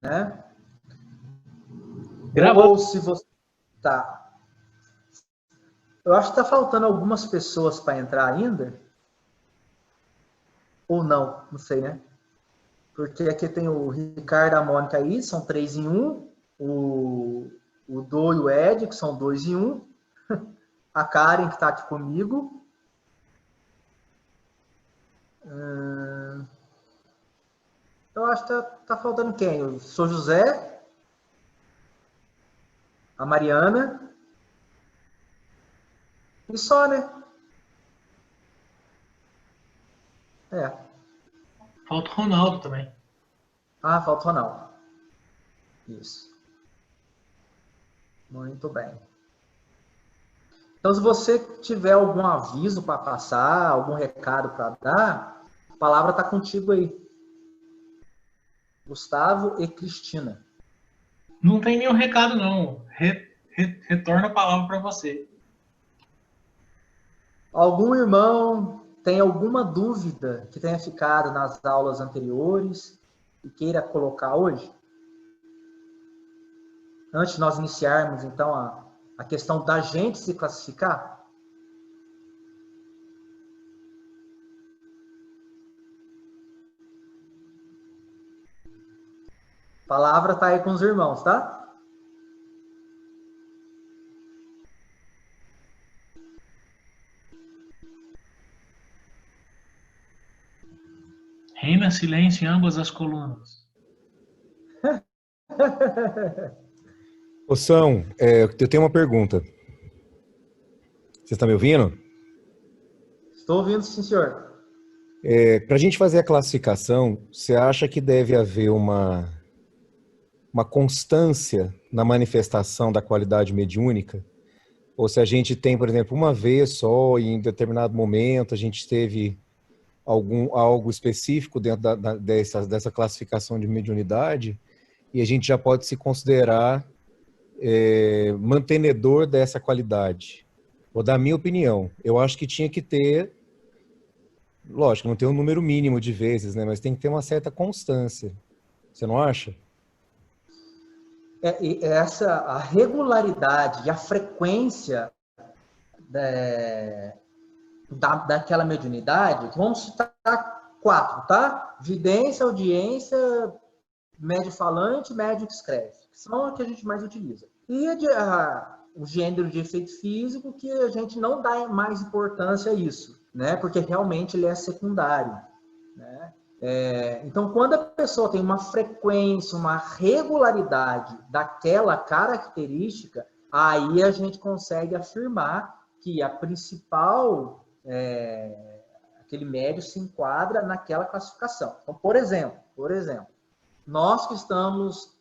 né? Gravando. Ou se você... Tá. Eu acho que está faltando algumas pessoas para entrar ainda. Ou não, não sei, né? Porque aqui tem o Ricardo e a Mônica aí, são 3 em 1. O Dô e o Ed, que são 2 em 1. A Karen, que está aqui comigo. Eu acho que tá faltando quem? O Sou José, a Mariana. E só, né? É. Falta o Ronaldo também. Ah, falta o Ronaldo. Isso. Muito bem. Então, se você tiver algum aviso para passar, algum recado para dar, a palavra está contigo aí. Gustavo e Cristina. Não tem nenhum recado, não. Retorno a palavra para você. Algum irmão tem alguma dúvida que tenha ficado nas aulas anteriores e queira colocar hoje? Antes de nós iniciarmos, então, a questão da gente se classificar? A palavra está aí com os irmãos, tá? Reina silêncio em ambas as colunas. Ô, São, eu tenho uma pergunta. Você está me ouvindo? Estou ouvindo, sim, senhor. Para a gente fazer a classificação, você acha que deve haver uma constância na manifestação da qualidade mediúnica? Ou se a gente tem, por exemplo, uma vez só, e em determinado momento, a gente teve algo específico dentro dessa classificação de mediunidade, e a gente já pode se considerar mantenedor dessa qualidade? Vou dar a minha opinião. Eu acho que tinha que ter, lógico, não tem um número mínimo de vezes, né? Mas tem que ter uma certa constância. Você não acha? A regularidade e a frequência daquela mediunidade, vamos citar 4, tá? Vidência, audiência, médio falante, médio que escreve, que são a que a gente mais utiliza. E o gênero de efeito físico, que a gente não dá mais importância a isso, né? Porque realmente ele é secundário, né? Então, quando a pessoa tem uma frequência, uma regularidade daquela característica, aí a gente consegue afirmar que a principal, aquele médio se enquadra naquela classificação. Então, por exemplo, nós que estamos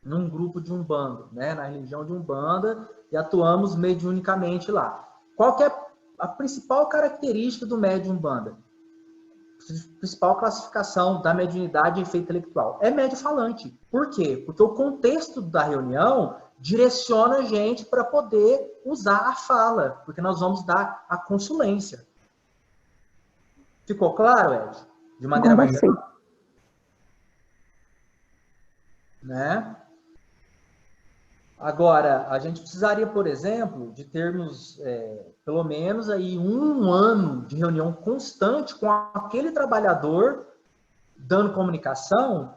num grupo de Umbanda, né, na religião de Umbanda, e atuamos mediunicamente lá. Qual que é a principal característica do médium Umbanda? A principal classificação da mediunidade e efeito intelectual é médio falante. Por quê? Porque o contexto da reunião direciona a gente para poder usar a fala, porque nós vamos dar a consulência. Ficou claro, Ed? De maneira mais geral? Né? Agora, a gente precisaria, por exemplo, de termos pelo menos aí 1 ano de reunião constante com aquele trabalhador dando comunicação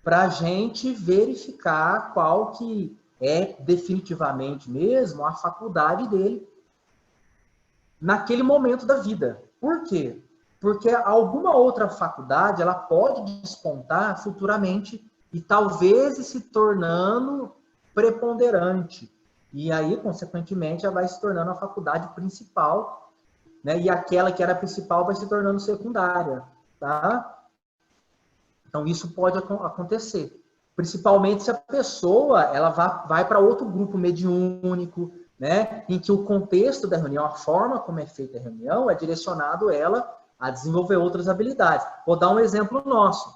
para a gente verificar qual que é definitivamente mesmo a faculdade dele naquele momento da vida. Por quê? Porque alguma outra faculdade ela pode despontar futuramente e talvez se tornando preponderante. E aí, consequentemente, ela vai se tornando a faculdade principal, né? E aquela que era principal vai se tornando secundária, tá? Então, isso pode acontecer. Principalmente se a pessoa ela vai para outro grupo mediúnico, né? Em que o contexto da reunião, a forma como é feita a reunião, é direcionado ela a desenvolver outras habilidades. Vou dar um exemplo nosso.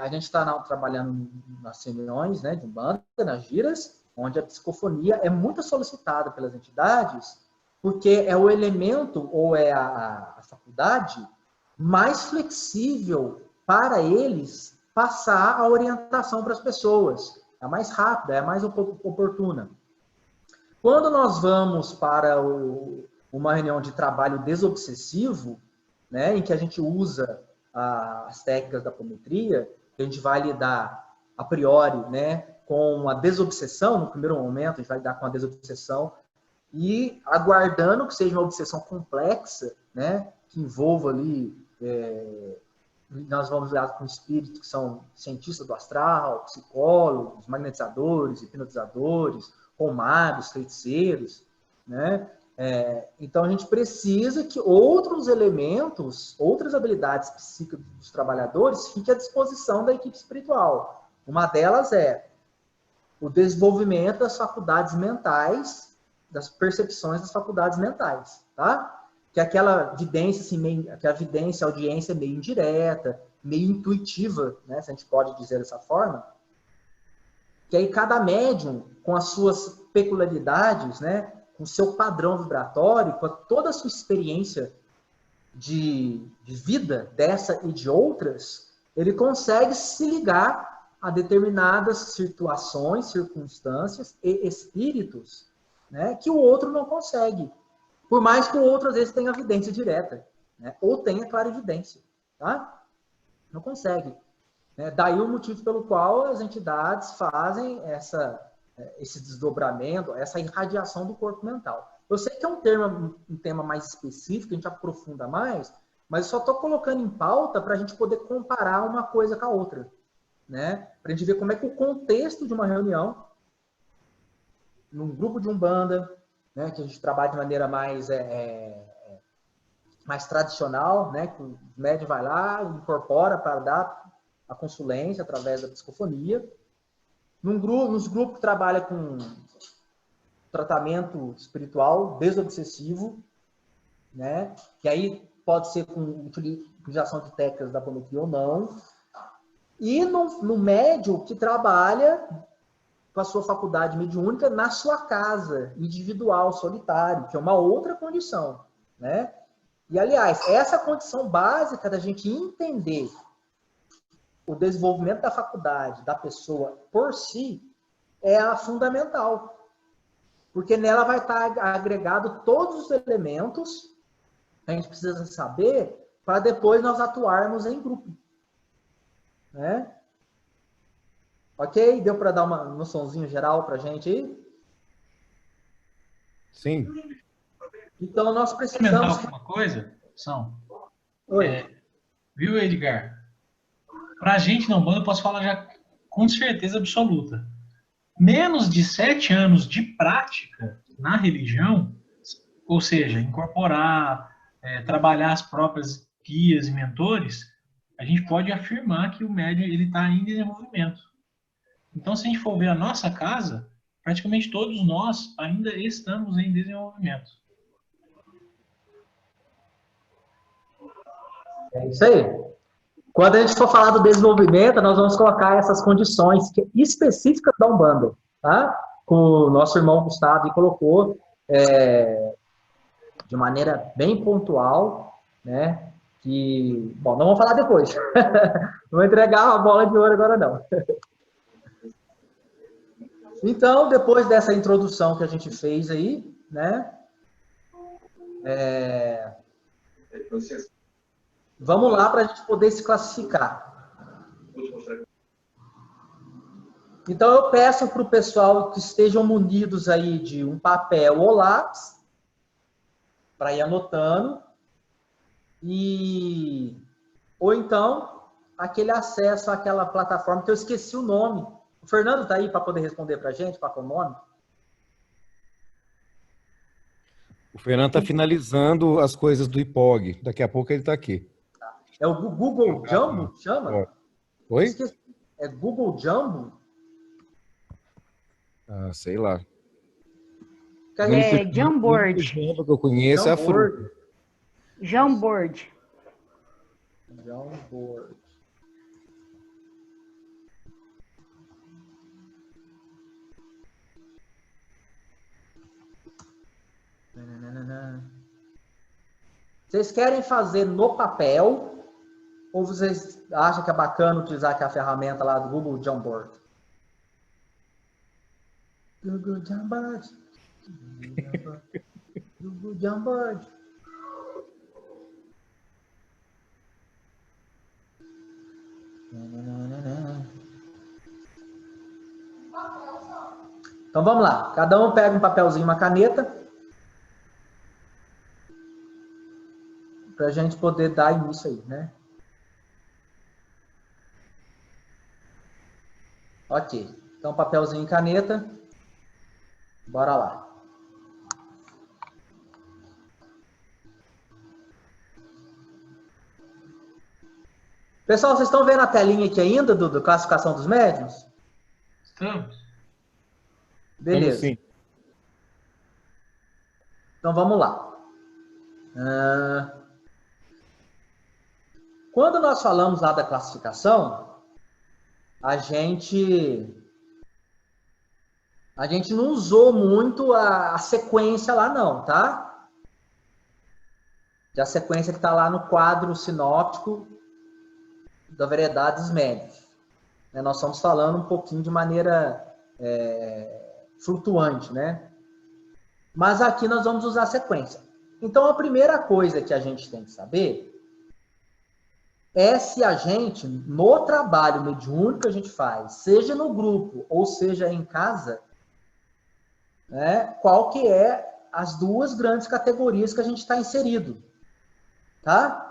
A gente está trabalhando nas reuniões, né, de Umbanda, nas giras, onde a psicofonia é muito solicitada pelas entidades, porque é o elemento ou é a faculdade mais flexível para eles passar a orientação para as pessoas. É a mais rápida, é a mais oportuna. Quando nós vamos para uma reunião de trabalho desobsessivo, né, em que a gente usa as técnicas da apometria, a gente vai lidar a priori, né, com a desobsessão, no primeiro momento, a gente vai lidar com a desobsessão, e aguardando que seja uma obsessão complexa, né, que envolva ali, nós vamos lidar com espíritos que são cientistas do astral, psicólogos, magnetizadores, hipnotizadores, com magos, feiticeiros, né? Então a gente precisa que outros elementos, outras habilidades psíquicas dos trabalhadores fiquem à disposição da equipe espiritual. Uma delas é o desenvolvimento das faculdades mentais, das percepções das faculdades mentais, tá? Que é aquela vidência, assim, que a vidência, a audiência é meio indireta, meio intuitiva, né? Se a gente pode dizer dessa forma. Que aí cada médium, com as suas peculiaridades, né, com o seu padrão vibratório, com toda a sua experiência de vida dessa e de outras, ele consegue se ligar a determinadas situações, circunstâncias e espíritos, né, que o outro não consegue. Por mais que o outro, às vezes, tenha evidência direta, né, ou tenha clarividência, tá? Não consegue. Daí o motivo pelo qual as entidades fazem esse desdobramento, essa irradiação do corpo mental. Eu sei que é um tema mais específico, a gente aprofunda mais, mas eu só estou colocando em pauta para a gente poder comparar uma coisa com a outra. Né? Para a gente ver como é que o contexto de uma reunião, num grupo de umbanda, né, que a gente trabalha de maneira mais tradicional, né, que o médium vai lá, incorpora para dar a consulência através da psicofonia. Nos grupos que trabalham com tratamento espiritual desobsessivo, né? Que aí pode ser com utilização de técnicas da apometria ou não. E no médium que trabalha com a sua faculdade mediúnica na sua casa, individual, solitário, que é uma outra condição, né? E, aliás, essa condição básica da gente entender o desenvolvimento da faculdade, da pessoa por si, é a fundamental. Porque nela vai estar agregado todos os elementos que a gente precisa saber para depois nós atuarmos em grupo. Né? Ok? Deu para dar uma noçãozinha geral para a gente aí? Sim. Então, nós precisamos... Comentar alguma coisa? Oi. Viu, Edgar? Para a gente na Umbanda, eu posso falar já com certeza absoluta. Menos de 7 anos de prática na religião, ou seja, incorporar, trabalhar as próprias guias e mentores, a gente pode afirmar que o médium está em desenvolvimento. Então, se a gente for ver a nossa casa, praticamente todos nós ainda estamos em desenvolvimento. É isso aí. Quando a gente for falar do desenvolvimento, nós vamos colocar essas condições específicas da Umbanda, tá? O nosso irmão Gustavo colocou de maneira bem pontual, né? Que, bom, não vamos falar depois. Não vou entregar a bola de ouro agora, não. Então, depois dessa introdução que a gente fez aí, né? Vamos lá para a gente poder se classificar. Então, eu peço para o pessoal que estejam munidos aí de um papel ou lápis, para ir anotando, ou então, aquele acesso àquela plataforma que eu esqueci o nome. O Fernando está aí para poder responder para a gente, qual é o nome? O Fernando está finalizando as coisas do IPOG. Daqui a pouco ele está aqui. É o Google Jumbo, chama? Oi? Esqueci. É Google Jumbo? Ah, sei lá. É Jamboard. O Jumbo que eu conheço é a fruta. Jamboard. Jamboard. Vocês querem fazer no papel Ou vocês acham que é bacana utilizar aqui a ferramenta lá do Google Jamboard? Google Jamboard. Google Jamboard. Então vamos lá. Cada um pega um papelzinho, uma caneta, para a gente poder dar início aí, né? Ok. Então, papelzinho e caneta. Bora lá. Pessoal, vocês estão vendo a telinha aqui ainda do classificação dos médiuns? Estamos. Beleza. Sim. Então, vamos lá. Quando nós falamos lá da classificação, a gente não usou muito a sequência lá não, tá? A sequência que está lá no quadro sinóptico da variedade dos médios. Nós estamos falando um pouquinho de maneira flutuante, né? Mas aqui nós vamos usar a sequência. Então, a primeira coisa que a gente tem que saber é se a gente, no trabalho mediúnico que a gente faz, seja no grupo ou seja em casa, né, qual que é as duas grandes categorias que a gente está inserido, tá?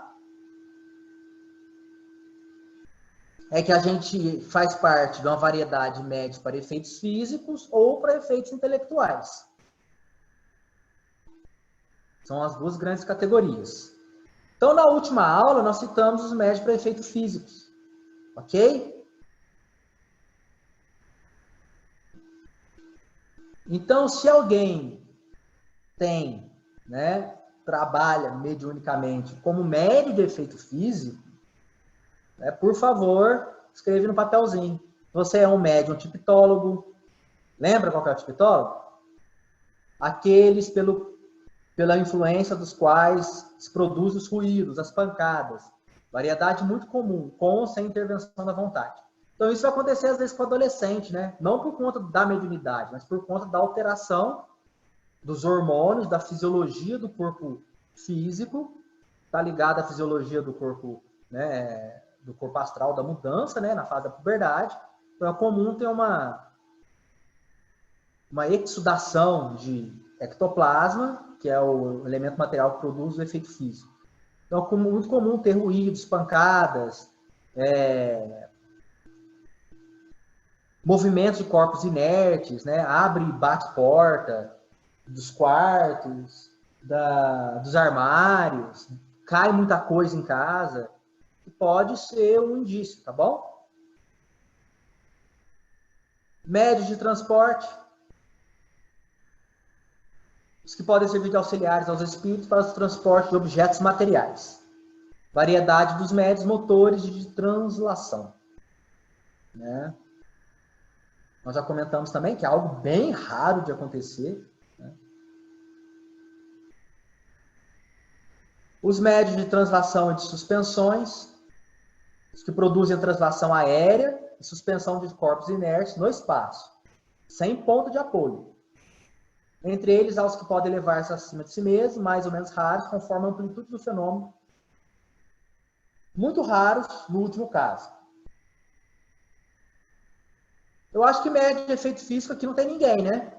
É que a gente faz parte de uma variedade média para efeitos físicos ou para efeitos intelectuais. São as duas grandes categorias. Então, na última aula, nós citamos os médios para efeitos físicos. Ok? Então, se alguém tem, né, trabalha mediunicamente como médio de efeito físico, né, por favor, escreve no papelzinho. Você é um médium tiptólogo. Lembra qual que é o tiptólogo? Aqueles pela influência dos quais se produzem os ruídos, as pancadas. Variedade muito comum, com ou sem intervenção da vontade. Então, isso vai acontecer às vezes com o adolescente, né? Não por conta da mediunidade, mas por conta da alteração dos hormônios, da fisiologia do corpo físico, está ligado à fisiologia do corpo, né, do corpo astral, da mudança, né, na fase da puberdade. Então, é comum ter uma exudação de ectoplasma, que é o elemento material que produz o efeito físico. Então, é muito comum ter ruídos, pancadas, movimentos de corpos inertes, né? Abre e bate porta dos quartos, dos armários, cai muita coisa em casa. Pode ser um indício, tá bom? Médios de transporte. Os que podem servir de auxiliares aos espíritos para o transporte de objetos materiais. Variedade dos médios motores de translação. Né? Nós já comentamos também que é algo bem raro de acontecer. Né? Os médios de translação e de suspensões, os que produzem a translação aérea e suspensão de corpos inertes no espaço, sem ponto de apoio. Entre eles, há os que podem elevar-se acima de si mesmos, mais ou menos raros, conforme a amplitude do fenômeno. Muito raros, no último caso. Eu acho que médio de efeito físico aqui não tem ninguém, né?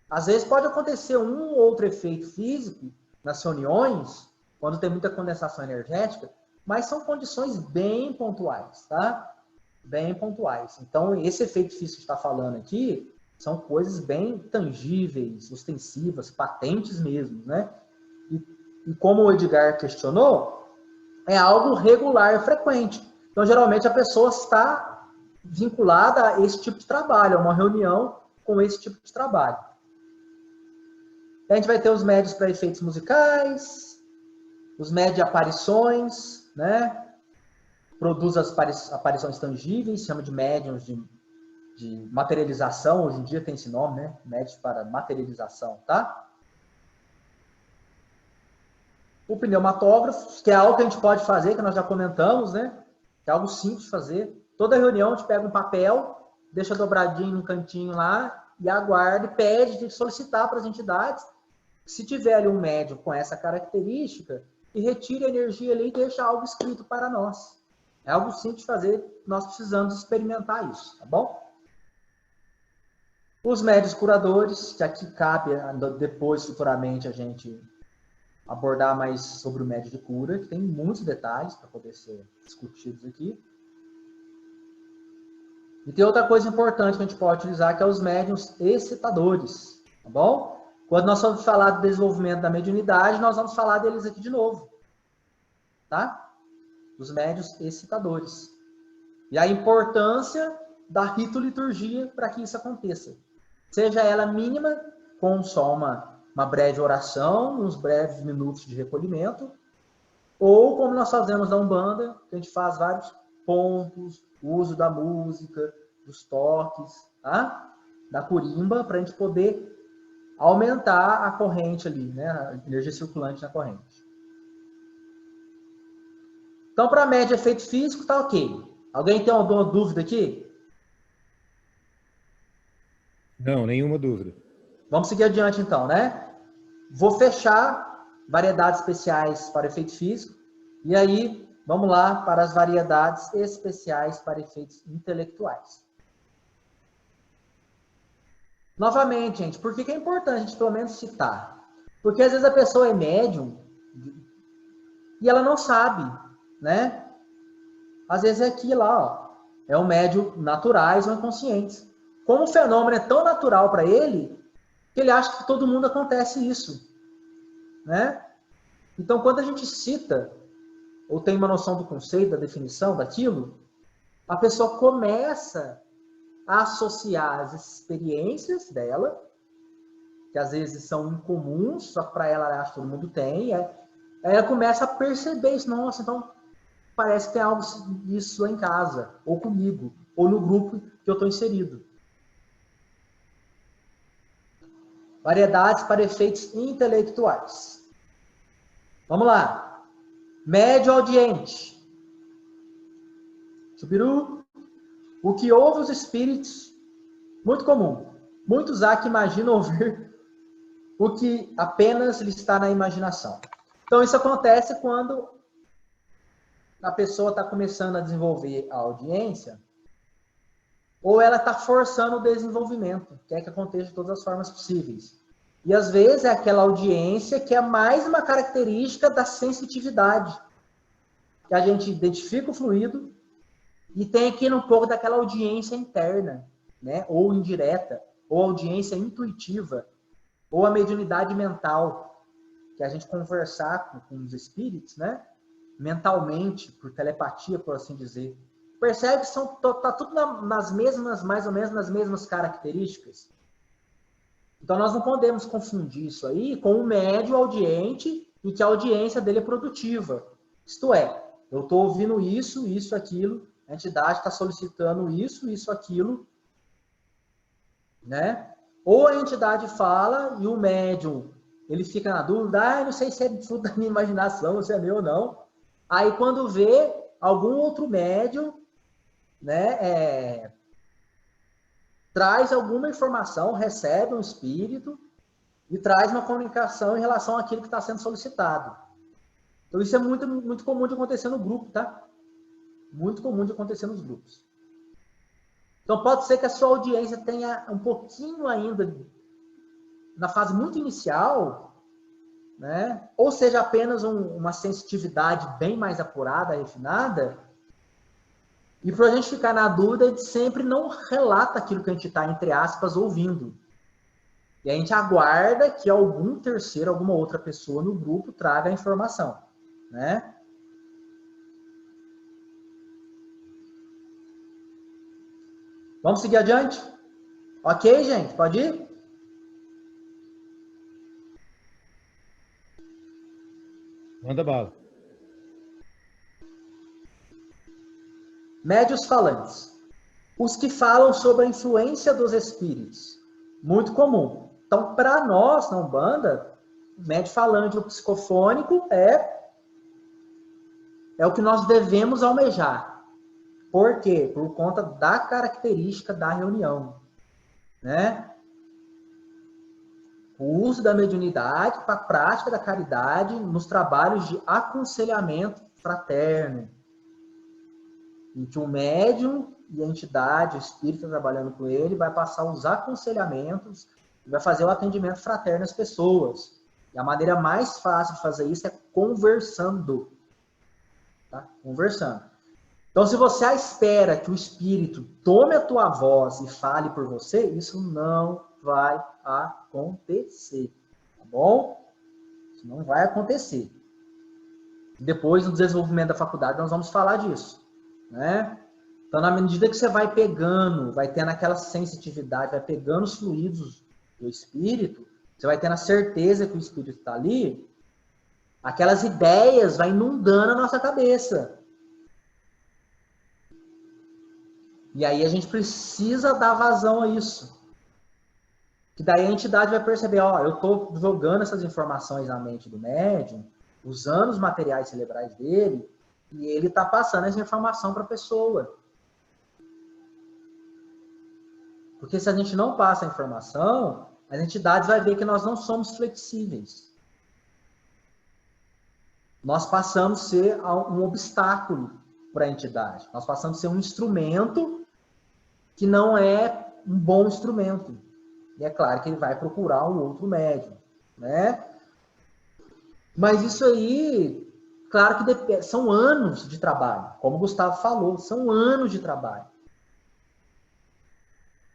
Às vezes pode acontecer um ou outro efeito físico nas reuniões, quando tem muita condensação energética, mas são condições bem pontuais, tá? Bem pontuais. Então, esse efeito físico que está falando aqui são coisas bem tangíveis, ostensivas, patentes mesmo, né? E como o Edgar questionou, é algo regular e frequente. Então, geralmente, a pessoa está vinculada a esse tipo de trabalho, a uma reunião com esse tipo de trabalho. A gente vai ter os médios para efeitos musicais, os médios de aparições, né? Produz as aparições tangíveis, chama de médiums de materialização, hoje em dia tem esse nome, né? Médios para materialização, tá? O pneumatógrafo, que é algo que a gente pode fazer, que nós já comentamos, né? que é algo simples de fazer. Toda reunião a gente pega um papel, deixa dobradinho no cantinho lá, e aguarda e pede de solicitar para as entidades, se tiver ali um médium com essa característica, que retire a energia ali e deixe algo escrito para nós. É algo simples de fazer, nós precisamos experimentar isso, tá bom? Os médios curadores, que aqui cabe depois, futuramente, a gente abordar mais sobre o médio de cura, que tem muitos detalhes para poder ser discutidos aqui. E tem outra coisa importante que a gente pode utilizar, que é os médiuns excitadores, tá bom? Quando nós vamos falar do desenvolvimento da mediunidade, nós vamos falar deles aqui de novo, tá? Os médiuns excitadores. E a importância da rito-liturgia para que isso aconteça. Seja ela mínima, com só uma breve oração, uns breves minutos de recolhimento, ou como nós fazemos na Umbanda, que a gente faz vários pontos, o uso da música, dos toques, tá? Da curimba, para a gente poder aumentar a corrente ali, né? A energia circulante na corrente. Então, para média efeito físico, tá ok. Alguém tem alguma dúvida aqui? Não, nenhuma dúvida. Vamos seguir adiante então, né? Vou fechar variedades especiais para efeito físico. E aí, vamos lá para as variedades especiais para efeitos intelectuais. Novamente, gente, por que é importante a gente pelo menos citar? Porque às vezes a pessoa é médium e ela não sabe, né? Às vezes é aqui lá, ó, é um médium naturais ou inconscientes. Como o fenômeno é tão natural para ele, que ele acha que todo mundo acontece isso, né? Então, quando a gente cita, ou tem uma noção do conceito, da definição daquilo, a pessoa começa a associar as experiências dela, que às vezes são incomuns, só que para ela, ela acha que todo mundo tem, aí ela começa a perceber isso, nossa, então parece que tem algo disso lá em casa, ou comigo, ou no grupo que eu estou inserido. Variedades para efeitos intelectuais. Vamos lá. Médio audiente. Chubiru. O que ouve os espíritos, muito comum. Muitos há que imaginam ouvir o que apenas lhe está na imaginação. Então, isso acontece quando a pessoa está começando a desenvolver a audiência, ou ela está forçando o desenvolvimento, quer que aconteça de todas as formas possíveis. E às vezes é aquela audiência que é mais uma característica da sensitividade, que a gente identifica o fluido e tem aqui um pouco daquela audiência interna, né? Ou indireta, ou audiência intuitiva, ou a mediunidade mental, que é a gente conversar com os espíritos, né? Mentalmente, por telepatia, por assim dizer. Percebe que tá tudo nas mesmas, mais ou menos nas mesmas características. Então, nós não podemos confundir isso aí com o médio audiente e que a audiência dele é produtiva. Isto é, eu estou ouvindo isso, isso, aquilo, a entidade está solicitando isso, isso, aquilo, né? Ou a entidade fala e o médium, ele fica na dúvida, não sei se é fruto da minha imaginação, se é meu ou não. Aí, quando vê algum outro médium, né, traz alguma informação, recebe um espírito e traz uma comunicação em relação àquilo que está sendo solicitado. Então, isso é muito, muito comum de acontecer no grupo, tá? Muito comum de acontecer nos grupos. Então, pode ser que a sua audiência tenha um pouquinho ainda, na fase muito inicial, né? Ou seja, apenas uma sensitividade bem mais apurada, refinada. E para a gente ficar na dúvida, a gente sempre não relata aquilo que a gente está, entre aspas, ouvindo. E a gente aguarda que algum terceiro, alguma outra pessoa no grupo traga a informação, né? Vamos seguir adiante? Ok, gente? Pode ir? Manda bala. Médios falantes. Os que falam sobre a influência dos espíritos. Muito comum. Então, para nós, na Umbanda, médio falante ou psicofônico é o que nós devemos almejar. Por quê? Por conta da característica da reunião, né? O uso da mediunidade para a prática da caridade nos trabalhos de aconselhamento fraterno, em que o médium e a entidade, o espírito trabalhando com ele, vai passar os aconselhamentos e vai fazer o atendimento fraterno às pessoas. E a maneira mais fácil de fazer isso é conversando. Tá? Conversando. Então, se você espera que o espírito tome a tua voz e fale por você, isso não vai acontecer. Tá bom? Isso não vai acontecer. Depois, no desenvolvimento da faculdade, nós vamos falar disso. Né? Então, na medida que você vai pegando, vai tendo aquela sensitividade, vai pegando os fluidos do espírito, você vai tendo a certeza que o espírito está ali, aquelas ideias vai inundando a nossa cabeça. E aí a gente precisa dar vazão a isso. Que daí a entidade vai perceber, ó, eu estou jogando essas informações na mente do médium, usando os materiais cerebrais dele, e ele está passando essa informação para a pessoa. Porque se a gente não passa a informação, as entidades vão ver que nós não somos flexíveis. Nós passamos a ser um obstáculo para a entidade. Nós passamos a ser um instrumento que não é um bom instrumento. E é claro que ele vai procurar um outro médium, né? Mas isso aí, claro que são anos de trabalho. Como o Gustavo falou, são anos de trabalho.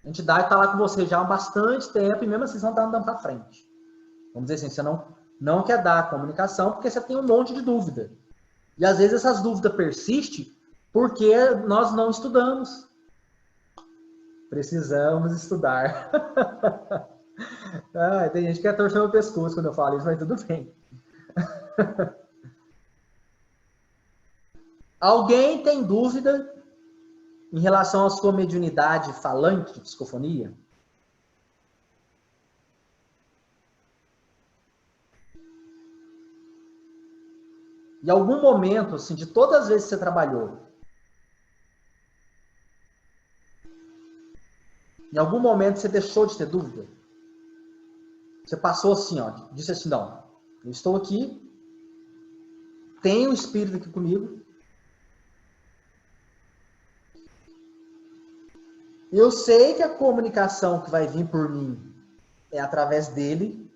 A entidade está lá com você já há bastante tempo e mesmo assim você não está andando para frente. Vamos dizer assim, você não quer dar a comunicação porque você tem um monte de dúvida. E às vezes essas dúvidas persistem porque nós não estudamos. Precisamos estudar. Tem gente que quer torcer o pescoço quando eu falo isso, mas tudo bem. Alguém tem dúvida em relação à sua mediunidade falante de psicofonia? Em algum momento, assim, de todas as vezes que você trabalhou, em algum momento você deixou de ter dúvida? Você passou assim, ó, disse assim, não, eu estou aqui, tenho o espírito aqui comigo, eu sei que a comunicação que vai vir por mim é através dele,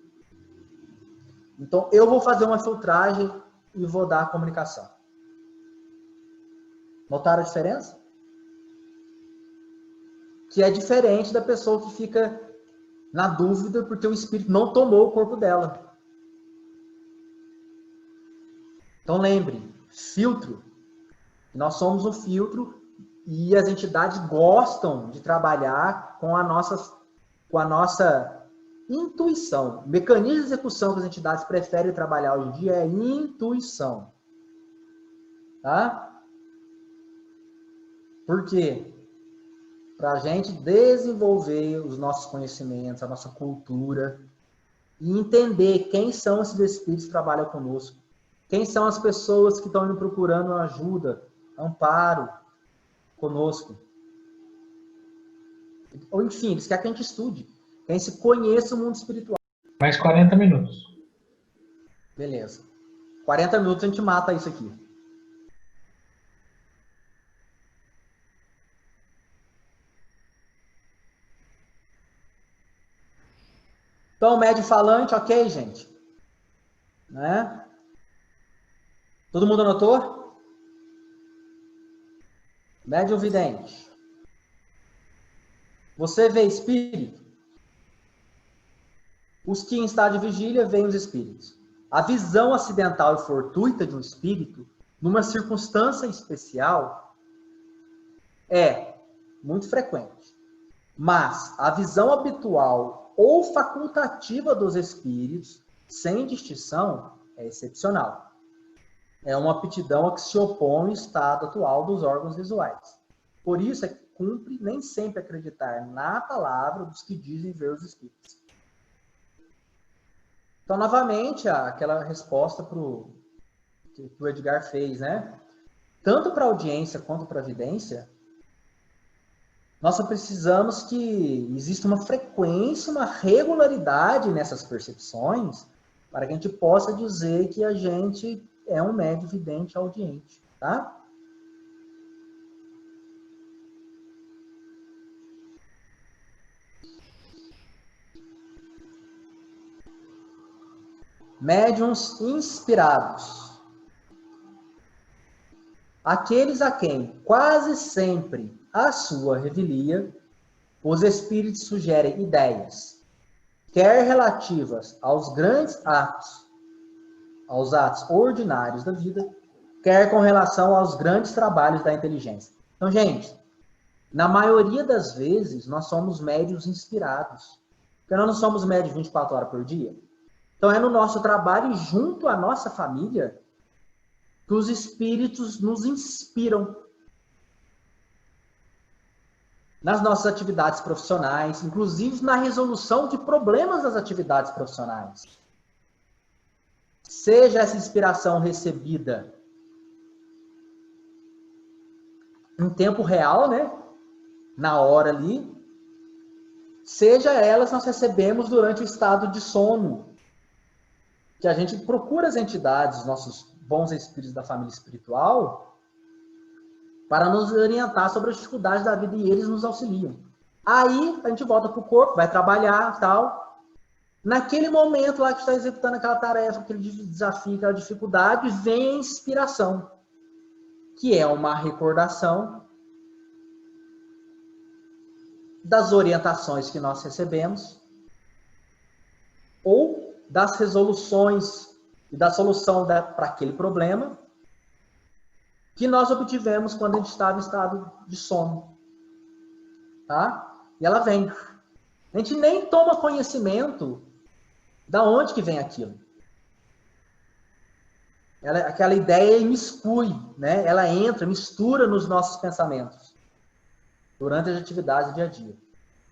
então eu vou fazer uma filtragem e vou dar a comunicação. Notaram a diferença? Que é diferente da pessoa que fica na dúvida porque o espírito não tomou o corpo dela. Então lembre, filtro. Nós somos um filtro e as entidades gostam de trabalhar com a nossa intuição. O mecanismo de execução que as entidades preferem trabalhar hoje em dia é intuição. Tá? Por quê? Para a gente desenvolver os nossos conhecimentos, a nossa cultura, e entender quem são esses espíritos que trabalham conosco. Quem são as pessoas que estão indo procurando ajuda, amparo conosco. Ou enfim, eles querem que a gente estude, que a gente conheça o mundo espiritual. Mais 40 minutos. Beleza. 40 minutos a gente mata isso aqui. Então, médio falante, ok, gente? Né? Todo mundo anotou? Médio vidente. Você vê espírito? Os que em estado de vigília veem os espíritos. A visão acidental e fortuita de um espírito, numa circunstância especial, é muito frequente. Mas a visão habitual ou facultativa dos espíritos, sem distinção, é excepcional. É uma aptidão a que se opõe ao estado atual dos órgãos visuais. Por isso é que cumpre nem sempre acreditar na palavra dos que dizem ver os espíritos. Então, novamente, aquela resposta que o Edgar fez, né? tanto para audiência quanto para vidência, nós só precisamos que exista uma frequência, uma regularidade nessas percepções, para que a gente possa dizer que a gente é um médium vidente audiente, tá? Médiuns inspirados. Aqueles a quem, quase sempre, a sua revelia, os espíritos sugerem ideias, quer relativas aos grandes atos, aos atos ordinários da vida, quer com relação aos grandes trabalhos da inteligência. Então, gente, na maioria das vezes, nós somos médiuns inspirados. Porque nós não somos médiuns 24 horas por dia. Então, é no nosso trabalho, junto à nossa família, que os espíritos nos inspiram. Nas nossas atividades profissionais, inclusive na resolução de problemas das atividades profissionais. Seja essa inspiração recebida em tempo real, né? Na hora ali, seja elas nós recebemos durante o estado de sono, que a gente procura as entidades, nossos bons espíritos da família espiritual, para nos orientar sobre as dificuldades da vida e eles nos auxiliam. Aí a gente volta para o corpo, vai trabalhar, tal. Naquele momento lá que está executando aquela tarefa, aquele desafio, aquela dificuldade, vem a inspiração, que é uma recordação das orientações que nós recebemos ou das resoluções e da solução para aquele problema que nós obtivemos quando a gente estava em estado de sono. Tá? E ela vem. A gente nem toma conhecimento da onde que vem aquilo. Aquela ideia imiscui, né? Ela entra, mistura nos nossos pensamentos durante as atividades do dia a dia.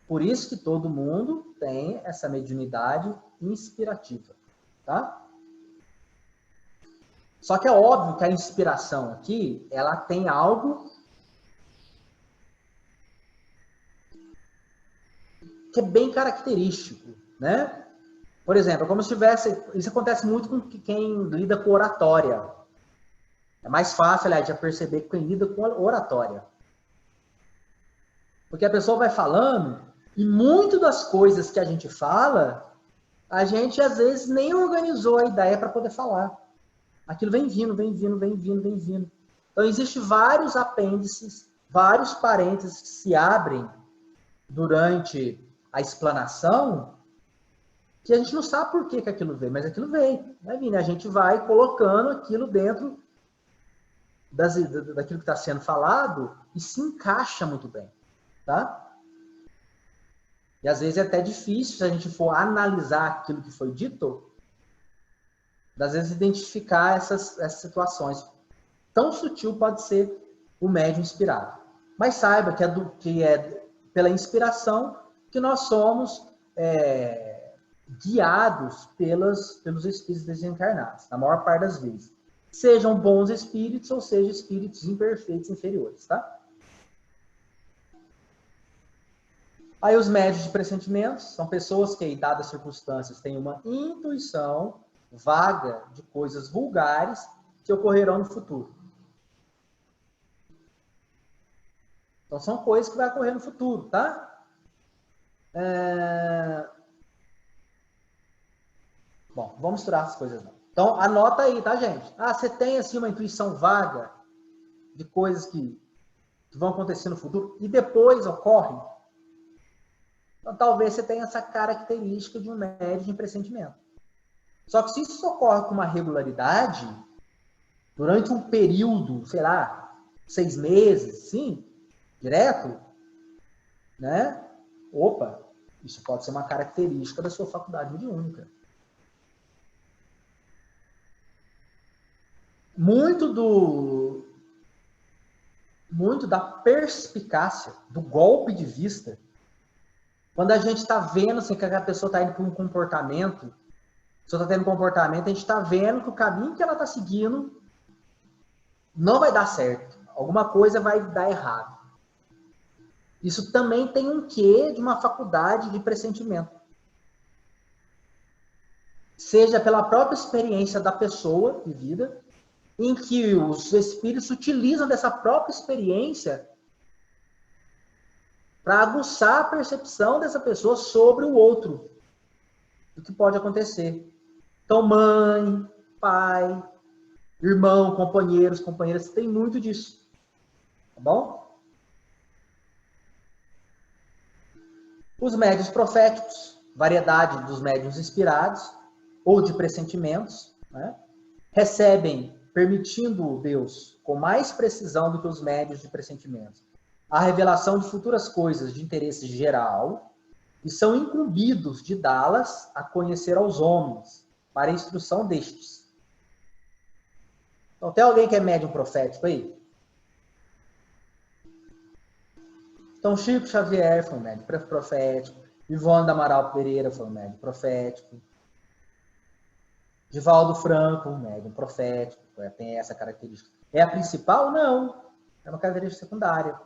Por isso que todo mundo tem essa mediunidade inspirativa. Tá? Só que é óbvio que a inspiração aqui, ela tem algo que é bem característico, né? Por exemplo, é como se tivesse... Isso acontece muito com quem lida com oratória. É mais fácil, aliás, de perceber que quem lida com oratória. Porque a pessoa vai falando e muito das coisas que a gente fala, a gente às vezes nem organizou a ideia para poder falar. Aquilo vem vindo, vem vindo, vem vindo, vem vindo. Então, existem vários apêndices, vários parênteses que se abrem durante a explanação, que a gente não sabe por que aquilo veio, mas aquilo veio. Vai vindo, a gente vai colocando aquilo dentro daquilo que está sendo falado e se encaixa muito bem. Tá? E às vezes é até difícil, se a gente for analisar aquilo que foi dito, às vezes identificar essas situações. Tão sutil pode ser o médium inspirado. Mas saiba que é pela inspiração que nós somos guiados pelos espíritos desencarnados, na maior parte das vezes. Sejam bons espíritos ou sejam espíritos imperfeitos inferiores, tá? Aí os médios de pressentimentos são pessoas que, em dadas circunstâncias, têm uma intuição vaga de coisas vulgares que ocorrerão no futuro. Então, são coisas que vão ocorrer no futuro, tá? Bom, vamos misturar as coisas não. Então, anota aí, tá, gente? Ah, você tem, assim, uma intuição vaga de coisas que vão acontecer no futuro e depois ocorrem? Então, talvez você tenha essa característica de um médium de pressentimento. Só que se isso ocorre com uma regularidade, durante um período, sei lá, 6 meses, sim, direto, né? Opa, isso pode ser uma característica da sua faculdade mediúnica. Muito da perspicácia, do golpe de vista, quando a gente está vendo assim, que a pessoa está indo para um comportamento, a pessoa está tendo um comportamento, a gente está vendo que o caminho que ela está seguindo não vai dar certo. Alguma coisa vai dar errado. Isso também tem um quê de uma faculdade de pressentimento. Seja pela própria experiência da pessoa vivida, em que os espíritos utilizam dessa própria experiência para aguçar a percepção dessa pessoa sobre o outro, do que pode acontecer. Então, mãe, pai, irmão, companheiros, companheiras, tem muito disso. Tá bom? Os médiuns proféticos, variedade dos médiuns inspirados ou de pressentimentos, né, recebem, permitindo Deus, com mais precisão do que os médiuns de pressentimentos, a revelação de futuras coisas de interesse geral e são incumbidos de dá-las a conhecer aos homens, para a instrução destes. Então, tem alguém que é médium profético aí? Então, Chico Xavier foi um médium profético, Ivone da Amaral Pereira foi um médium profético, Divaldo Franco, um médium profético, tem essa característica. É a principal? Não. É uma característica secundária.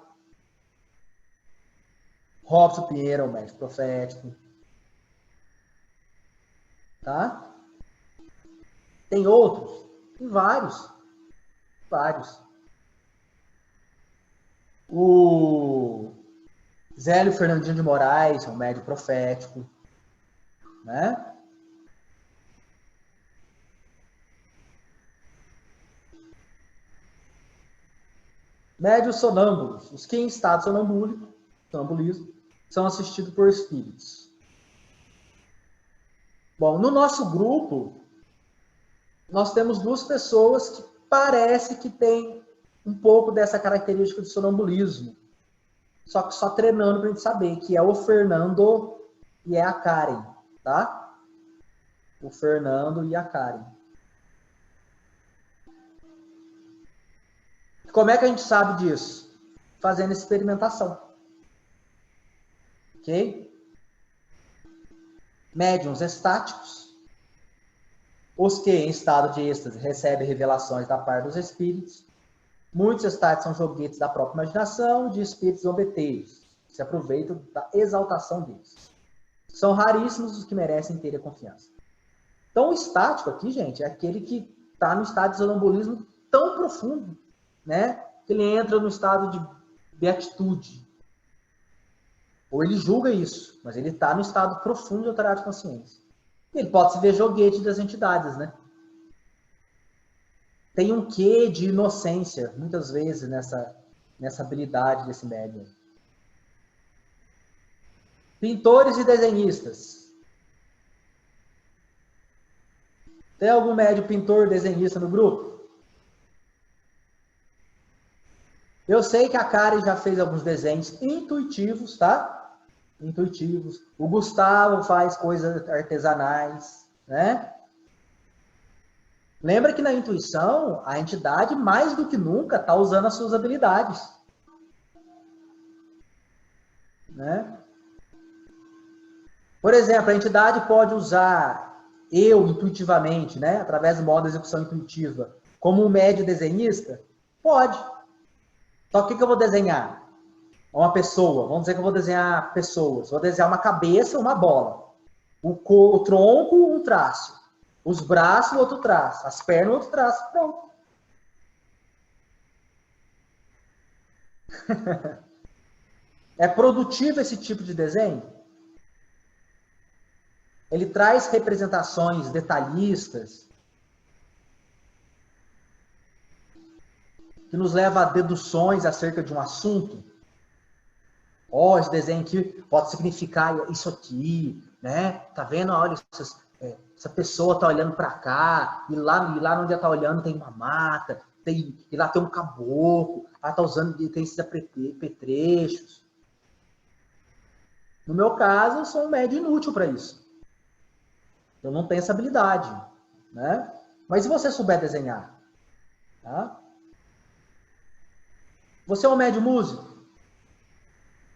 Robson Pinheiro é um médium profético. Tá? Tem outros? Tem vários. Vários. O Zélio Fernandinho de Moraes é um médium profético. Né? Médios sonâmbulos. Os que em estado sonambulismo, são assistidos por espíritos. Bom, no nosso grupo, nós temos duas pessoas que parece que têm um pouco dessa característica de sonambulismo. Só que só treinando para a gente saber, que é o Fernando e é a Karen, tá? O Fernando e a Karen. Como é que a gente sabe disso? Fazendo experimentação. Ok? Médiuns estáticos, os que em estado de êxtase recebem revelações da parte dos espíritos. Muitos estáticos são joguetes da própria imaginação de espíritos zombeteiros, que se aproveitam da exaltação deles. São raríssimos os que merecem ter a confiança. Então, o estático aqui, gente, é aquele que está no estado de sonambulismo tão profundo, né? Que ele entra no estado de beatitude. Ou ele julga isso, mas ele está no estado profundo de alterar de consciência. Ele pode se ver joguete das entidades, né? Tem um quê de inocência, muitas vezes, nessa habilidade desse médium. Pintores e desenhistas. Tem algum médium pintor, desenhista no grupo? Eu sei que a Karen já fez alguns desenhos intuitivos, tá? Intuitivos. O Gustavo faz coisas artesanais, né? Lembra que na intuição, a entidade, mais do que nunca, está usando as suas habilidades. Né? Por exemplo, a entidade pode usar eu intuitivamente, né? Através do modo de execução intuitiva, como um médio desenhista? Pode. Só que o que eu vou desenhar? Uma pessoa. Vamos dizer que eu vou desenhar pessoas. Vou desenhar uma cabeça, uma bola. O tronco, um traço. Os braços, outro traço. As pernas, outro traço. Pronto. É produtivo esse tipo de desenho? Ele traz representações detalhistas que nos leva a deduções acerca de um assunto. Ó, esse desenho aqui pode significar isso aqui, né? Tá vendo? Olha, essa pessoa tá olhando para cá, e lá onde ela tá olhando tem uma mata, e lá tem um caboclo, ela tá usando, tem esses apetrechos. No meu caso, eu sou um médio inútil para isso. Eu não tenho essa habilidade, né? Mas se você souber desenhar, tá? Você é um médio músico,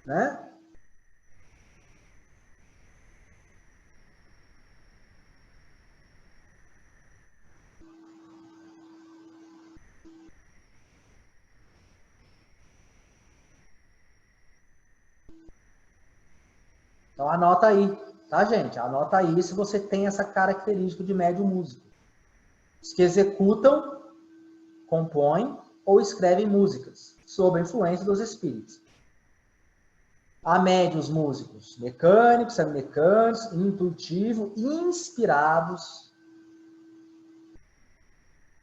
né? Então anota aí, tá, gente? Anota aí se você tem essa característica de médium músico. Os que executam, compõem ou escrevem músicas sob a influência dos espíritos. Há médiuns músicos mecânicos, semimecânicos, intuitivos, inspirados.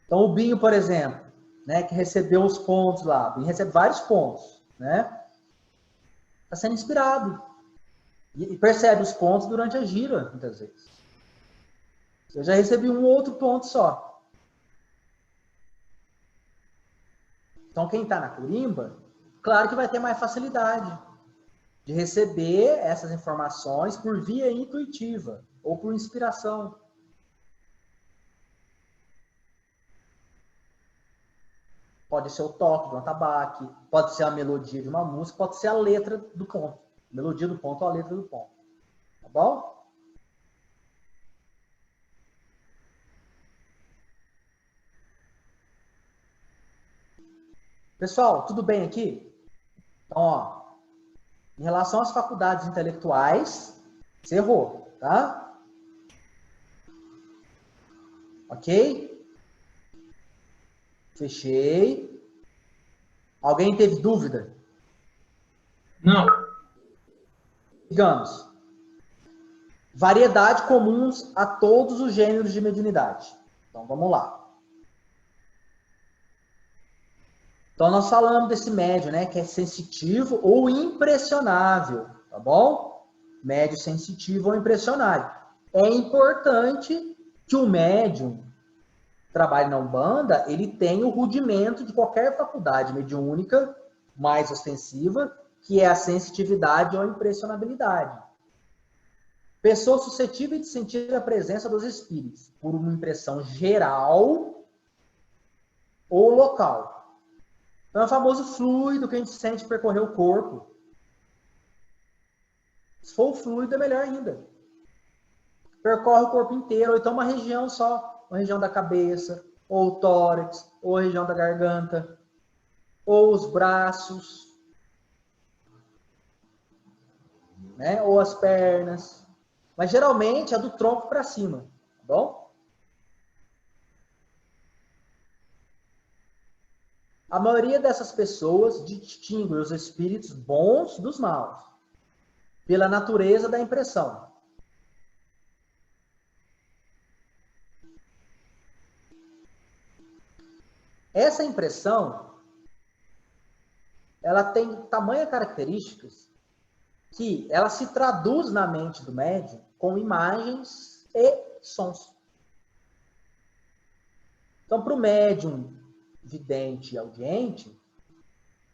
Então o Binho, por exemplo, né, que recebeu os pontos lá, o Binho recebe vários pontos, né? Está sendo inspirado. E percebe os pontos durante a gira, muitas vezes. Eu já recebi um outro ponto só. Então, quem está na Corimba, claro que vai ter mais facilidade de receber essas informações por via intuitiva ou por inspiração. Pode ser o toque de um atabaque, pode ser a melodia de uma música, pode ser a letra do ponto. Melodia do ponto ou a letra do ponto. Tá bom? Pessoal, tudo bem aqui? Então, ó, em relação às faculdades intelectuais, você errou, tá? Ok? Fechei. Alguém teve dúvida? Não. Digamos, variedade comuns a todos os gêneros de mediunidade. Então, vamos lá. Então, nós falamos desse médium, né, que é sensitivo ou impressionável, tá bom? Médium sensitivo ou impressionável. É importante que o médium trabalhe na Umbanda, ele tenha o rudimento de qualquer faculdade mediúnica mais ostensiva, que é a sensitividade ou a impressionabilidade. Pessoa suscetível de sentir a presença dos espíritos por uma impressão geral ou local. Então é o famoso fluido que a gente sente percorrer o corpo. Se for o fluido, é melhor ainda. Percorre o corpo inteiro, ou então uma região só, uma região da cabeça, ou o tórax, ou a região da garganta, ou os braços, né? Ou as pernas. Mas geralmente é do tronco para cima, tá bom? A maioria dessas pessoas distingue os espíritos bons dos maus, pela natureza da impressão. Essa impressão, ela tem tamanha características que ela se traduz na mente do médium com imagens e sons. Então, para o médium vidente e audiente,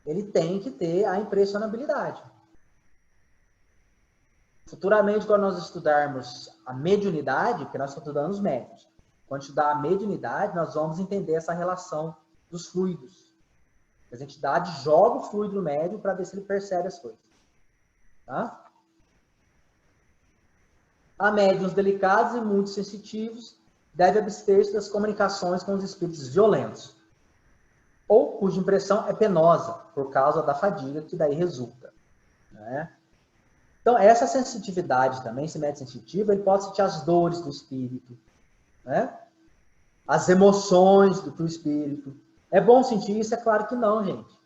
ele tem que ter a impressionabilidade. Futuramente, quando nós estudarmos a mediunidade, porque nós estamos estudando os médiuns, quando estudar a mediunidade, nós vamos entender essa relação dos fluidos. As entidades jogam o fluido no médium para ver se ele percebe as coisas. Tá? Há médiuns delicados e muito sensitivos, deve abster-se das comunicações com os espíritos violentos, ou cuja impressão é penosa, por causa da fadiga que daí resulta. Né? Então, essa sensitividade também, esse médium sensitivo, ele pode sentir as dores do espírito, né? As emoções do espírito. É bom sentir isso? É claro que não, gente.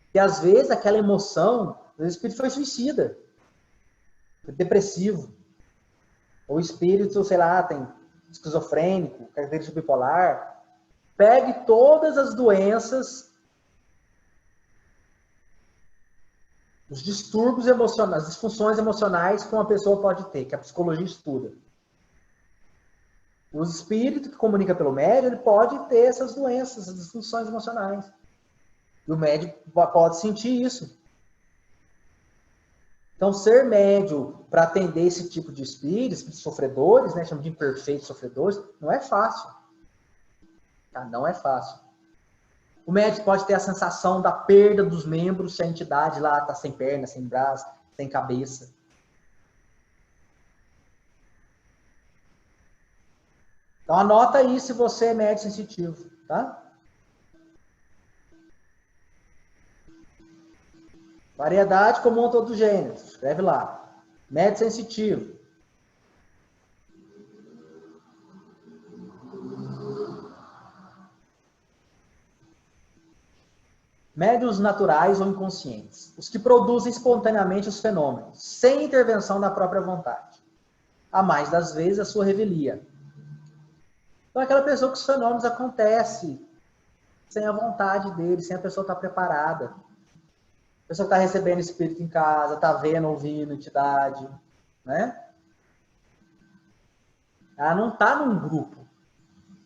Porque às vezes aquela emoção, o espírito foi suicida, foi depressivo. O espírito, sei lá, tem esquizofrênico, característica bipolar. Pegue todas as doenças, os distúrbios emocionais, as disfunções emocionais que uma pessoa pode ter, que a psicologia estuda. O espírito que comunica pelo médium, ele pode ter essas doenças, essas disfunções emocionais. E o médium pode sentir isso. Então, ser médium para atender esse tipo de espíritos sofredores, né, chamam de imperfeitos sofredores, não é fácil. Tá? Não é fácil. O médico pode ter a sensação da perda dos membros se a entidade lá está sem perna, sem braço, sem cabeça. Então anota aí se você é médium sensitivo, tá? Variedade comum a todos os gêneros. Escreve lá. Médio sensitivo. Médios naturais ou inconscientes. Os que produzem espontaneamente os fenômenos, sem intervenção da própria vontade. A mais das vezes, a sua revelia. Então, aquela pessoa que os fenômenos acontecem sem a vontade dele, sem a pessoa estar preparada. A pessoa está recebendo espírito em casa, está vendo, ouvindo entidade, né? Ela não está num grupo.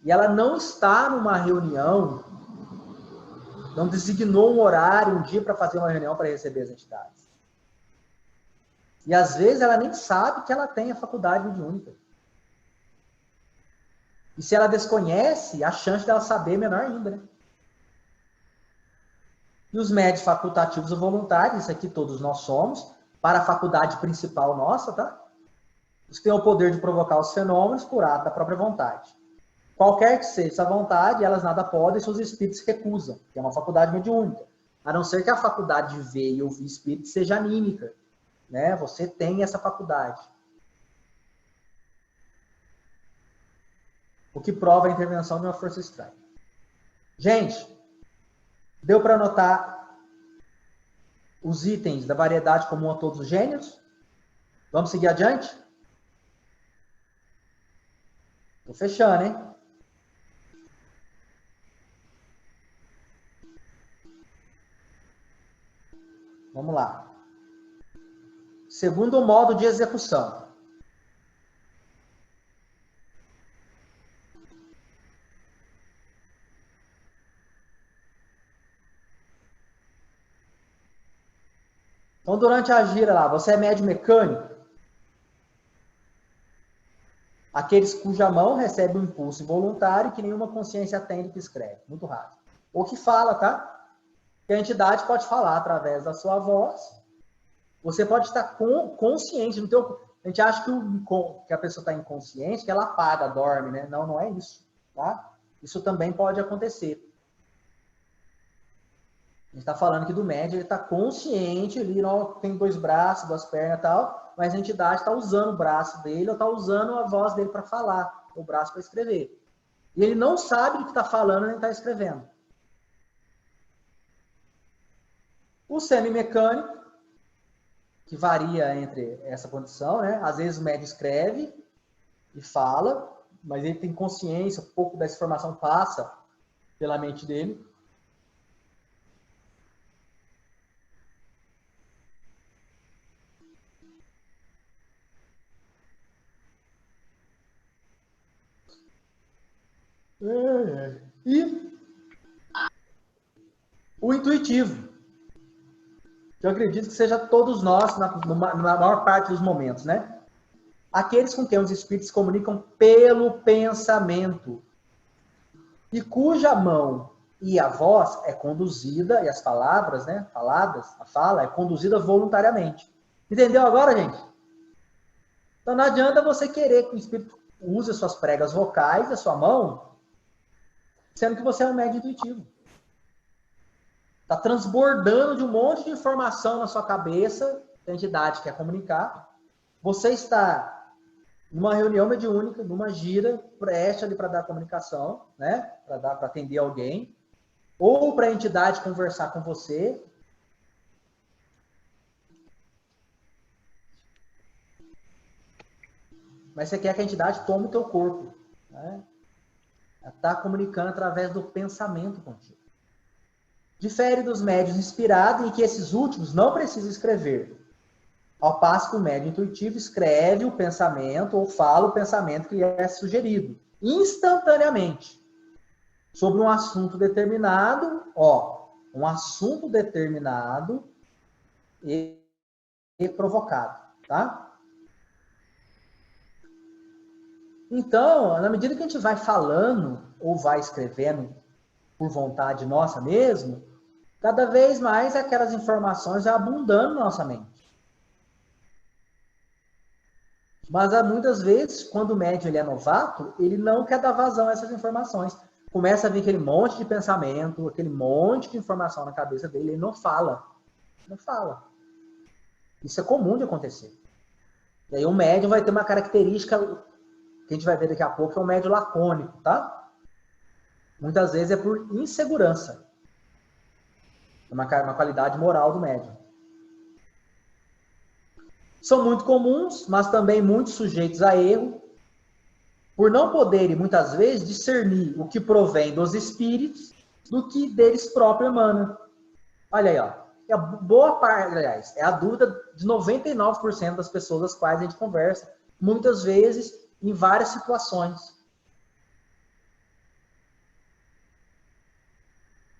E ela não está numa reunião, não designou um horário, um dia para fazer uma reunião para receber as entidades. E às vezes ela nem sabe que ela tem a faculdade mediúnica. E se ela desconhece, a chance dela saber é menor ainda, né? E os médios facultativos ou voluntários, isso aqui todos nós somos, para a faculdade principal nossa, tá? Os que têm o poder de provocar os fenômenos por ato da própria vontade. Qualquer que seja essa vontade, elas nada podem, seus espíritos recusam, que é uma faculdade mediúnica. A não ser que a faculdade de ver e ouvir espíritos seja anímica, né? Você tem essa faculdade. O que prova a intervenção de uma força estranha. Gente, deu para anotar os itens da variedade comum a todos os gêneros? Vamos seguir adiante? Estou fechando, hein? Vamos lá. Segundo modo de execução. Então, durante a gira lá, você é médio mecânico? Aqueles cuja mão recebe um impulso involuntário que nenhuma consciência atende que escreve. Muito rápido. Ou que fala, tá? Que a entidade pode falar através da sua voz. Você pode estar consciente. No teu, a gente acha que a pessoa está inconsciente, que ela apaga, dorme, né? Não, não é isso. Tá? Isso também pode acontecer. A gente está falando aqui do médium, ele está consciente, ele não tem 2 braços, 2 pernas e tal, mas a entidade está usando o braço dele ou está usando a voz dele para falar, o braço para escrever. E ele não sabe do que está falando nem está escrevendo. O semimecânico, que varia entre essa condição, né? Às vezes o médium escreve e fala, mas ele tem consciência, um pouco dessa informação passa pela mente dele. E o intuitivo, que eu acredito que seja todos nós, na maior parte dos momentos, né? Aqueles com quem os espíritos se comunicam pelo pensamento, e cuja mão e a voz é conduzida, e as palavras, né, faladas, a fala é conduzida voluntariamente. Entendeu agora, gente? Então não adianta você querer que o espírito use as suas pregas vocais, a sua mão, sendo que você é um médium intuitivo. Está transbordando de um monte de informação na sua cabeça, que a entidade quer comunicar. Você está numa reunião mediúnica, numa gira, preste ali para dar comunicação, né? Para atender alguém, ou para a entidade conversar com você. Mas você quer que a entidade tome o teu corpo, né? Ela está comunicando através do pensamento contigo. Difere dos médiuns inspirados, em que esses últimos não precisam escrever. Ao passo que o médium intuitivo escreve o pensamento ou fala o pensamento que lhe é sugerido, instantaneamente, sobre um assunto determinado, um assunto determinado e provocado, tá? Então, na medida que a gente vai falando ou vai escrevendo por vontade nossa mesmo, cada vez mais aquelas informações vão abundando na nossa mente. Mas muitas vezes, quando o médium ele é novato, ele não quer dar vazão a essas informações. Começa a vir aquele monte de pensamento, aquele monte de informação na cabeça dele, ele não fala. Não fala. Isso é comum de acontecer. E aí o médium vai ter uma característica que a gente vai ver daqui a pouco, que é um médium lacônico, tá? Muitas vezes é por insegurança. Uma qualidade moral do médium. São muito comuns, mas também muito sujeitos a erro, por não poderem, muitas vezes, discernir o que provém dos espíritos do que deles próprio emana. Olha aí, ó. É a boa parte, aliás, é a dúvida de 99% das pessoas das quais a gente conversa, muitas vezes, em várias situações.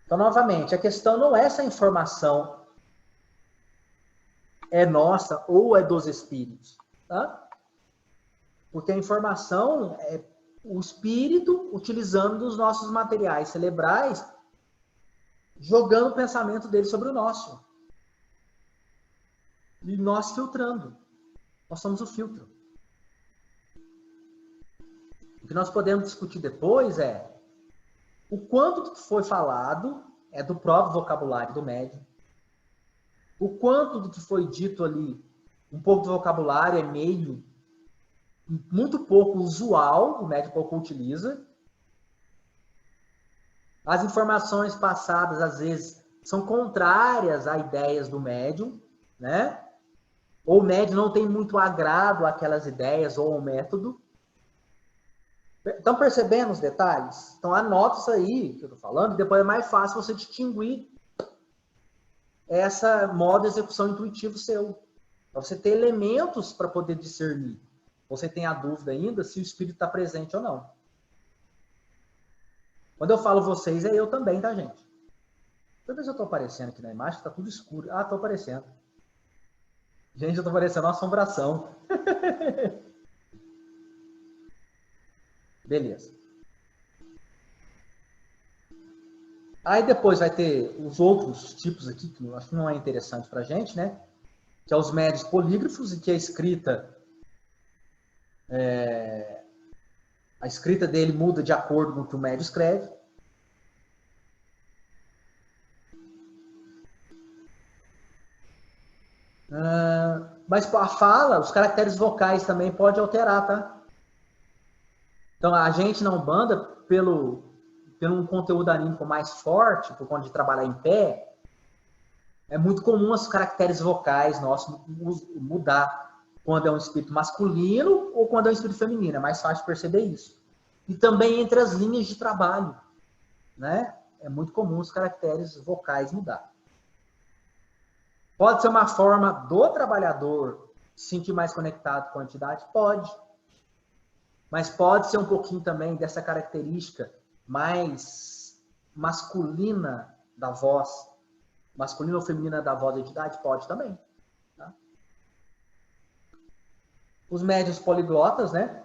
Então, novamente, a questão não é se a informação é nossa ou é dos espíritos, tá? Porque a informação é o espírito utilizando os nossos materiais cerebrais, jogando o pensamento dele sobre o nosso. E nós filtrando. Nós somos o filtro. O que nós podemos discutir depois é o quanto do que foi falado é do próprio vocabulário do médium. O quanto do que foi dito ali, um pouco do vocabulário é meio, muito pouco usual, o médium pouco utiliza. As informações passadas, às vezes, são contrárias a ideias do médium, né? Ou o médium não tem muito agrado àquelas ideias ou ao método. Estão percebendo os detalhes? Então anota isso aí que eu estou falando, e depois é mais fácil você distinguir essa modo de execução intuitivo seu. Para você ter elementos para poder discernir. Você tem a dúvida ainda se o espírito está presente ou não. Quando eu falo vocês, é eu também, tá, gente? Deixa eu ver se eu estou aparecendo aqui na imagem, está tudo escuro. Ah, estou aparecendo. Gente, eu estou parecendo uma assombração. Beleza. Aí depois vai ter os outros tipos aqui, que eu acho que não é interessante para a gente, né? Que é os médios polígrafos, e que a escrita dele muda de acordo com o que o médio escreve. Mas a fala, os caracteres vocais também pode alterar, tá? Então a gente na Umbanda, pelo um conteúdo anímico mais forte, por conta de trabalhar em pé, é muito comum os caracteres vocais nossos mudar quando é um espírito masculino ou quando é um espírito feminino. É mais fácil perceber isso. E também entre as linhas de trabalho, né? É muito comum os caracteres vocais mudar. Pode ser uma forma do trabalhador se sentir mais conectado com a entidade? Pode. Mas pode ser um pouquinho também dessa característica mais masculina da voz, masculina ou feminina da voz da entidade? Pode também. Tá? Os médiuns poliglotas, né?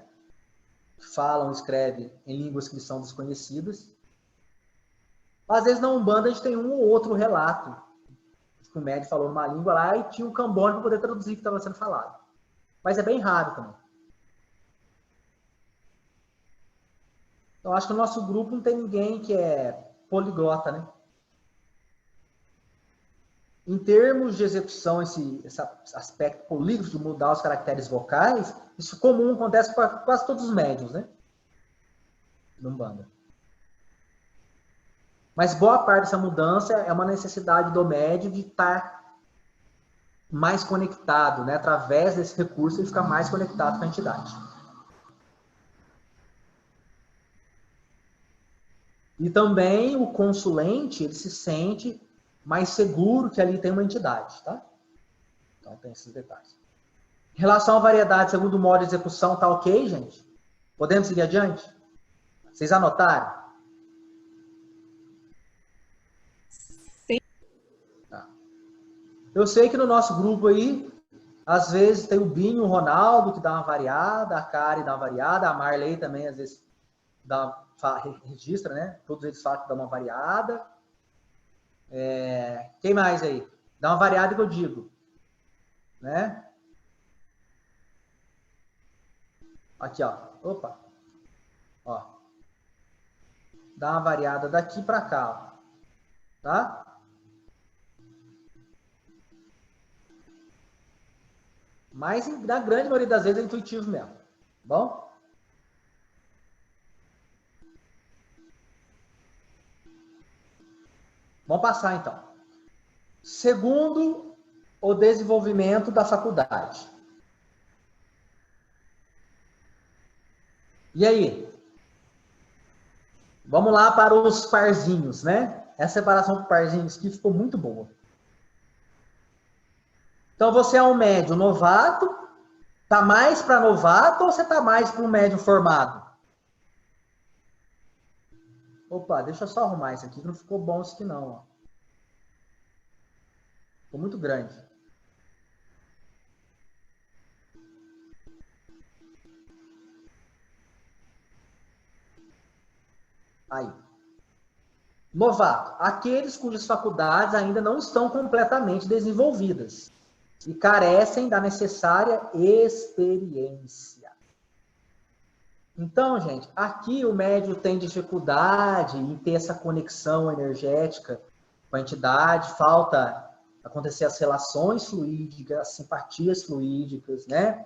Falam, escrevem em línguas que são desconhecidas. Às vezes na Umbanda a gente tem um ou outro relato. O médium falou numa língua lá e tinha um cambone para poder traduzir o que estava sendo falado. Mas é bem raro também. Eu acho que no nosso grupo não tem ninguém que é poliglota, né? Em termos de execução, esse aspecto políglota de mudar os caracteres vocais, isso comum acontece para quase todos os médiuns, né? No Umbanda. Mas boa parte dessa mudança é uma necessidade do médium de estar mais conectado, né? Através desse recurso ele fica mais conectado com a entidade. E também o consulente, ele se sente mais seguro que ali tem uma entidade, tá? Então tem esses detalhes. Em relação à variedade segundo o modo de execução, tá ok, gente? Podemos seguir adiante? Vocês anotaram? Sim. Tá. Eu sei que no nosso grupo aí, às vezes tem o Binho, o Ronaldo, que dá uma variada, a Kari dá uma variada, a Marley também às vezes registra, né? Todos eles falam que dá uma variada. Quem mais aí? Dá uma variada que eu digo, né? Aqui, ó. Opa. Ó. Dá uma variada daqui para cá, ó. Tá? Mas, na grande maioria das vezes, é intuitivo mesmo. Tá bom? Vamos passar, então. Segundo, o desenvolvimento da faculdade. E aí? Vamos lá para os parzinhos, né? Essa separação por parzinhos aqui ficou muito boa. Então, você é um médio novato, tá mais para novato ou você tá mais para um médio formado? Opa, deixa eu só arrumar isso aqui, que não ficou bom isso aqui não. Ó. Ficou muito grande. Aí. Novato, aqueles cujas faculdades ainda não estão completamente desenvolvidas e carecem da necessária experiência. Então, gente, aqui o médio tem dificuldade em ter essa conexão energética com a entidade, falta acontecer as relações fluídicas, as simpatias fluídicas, né?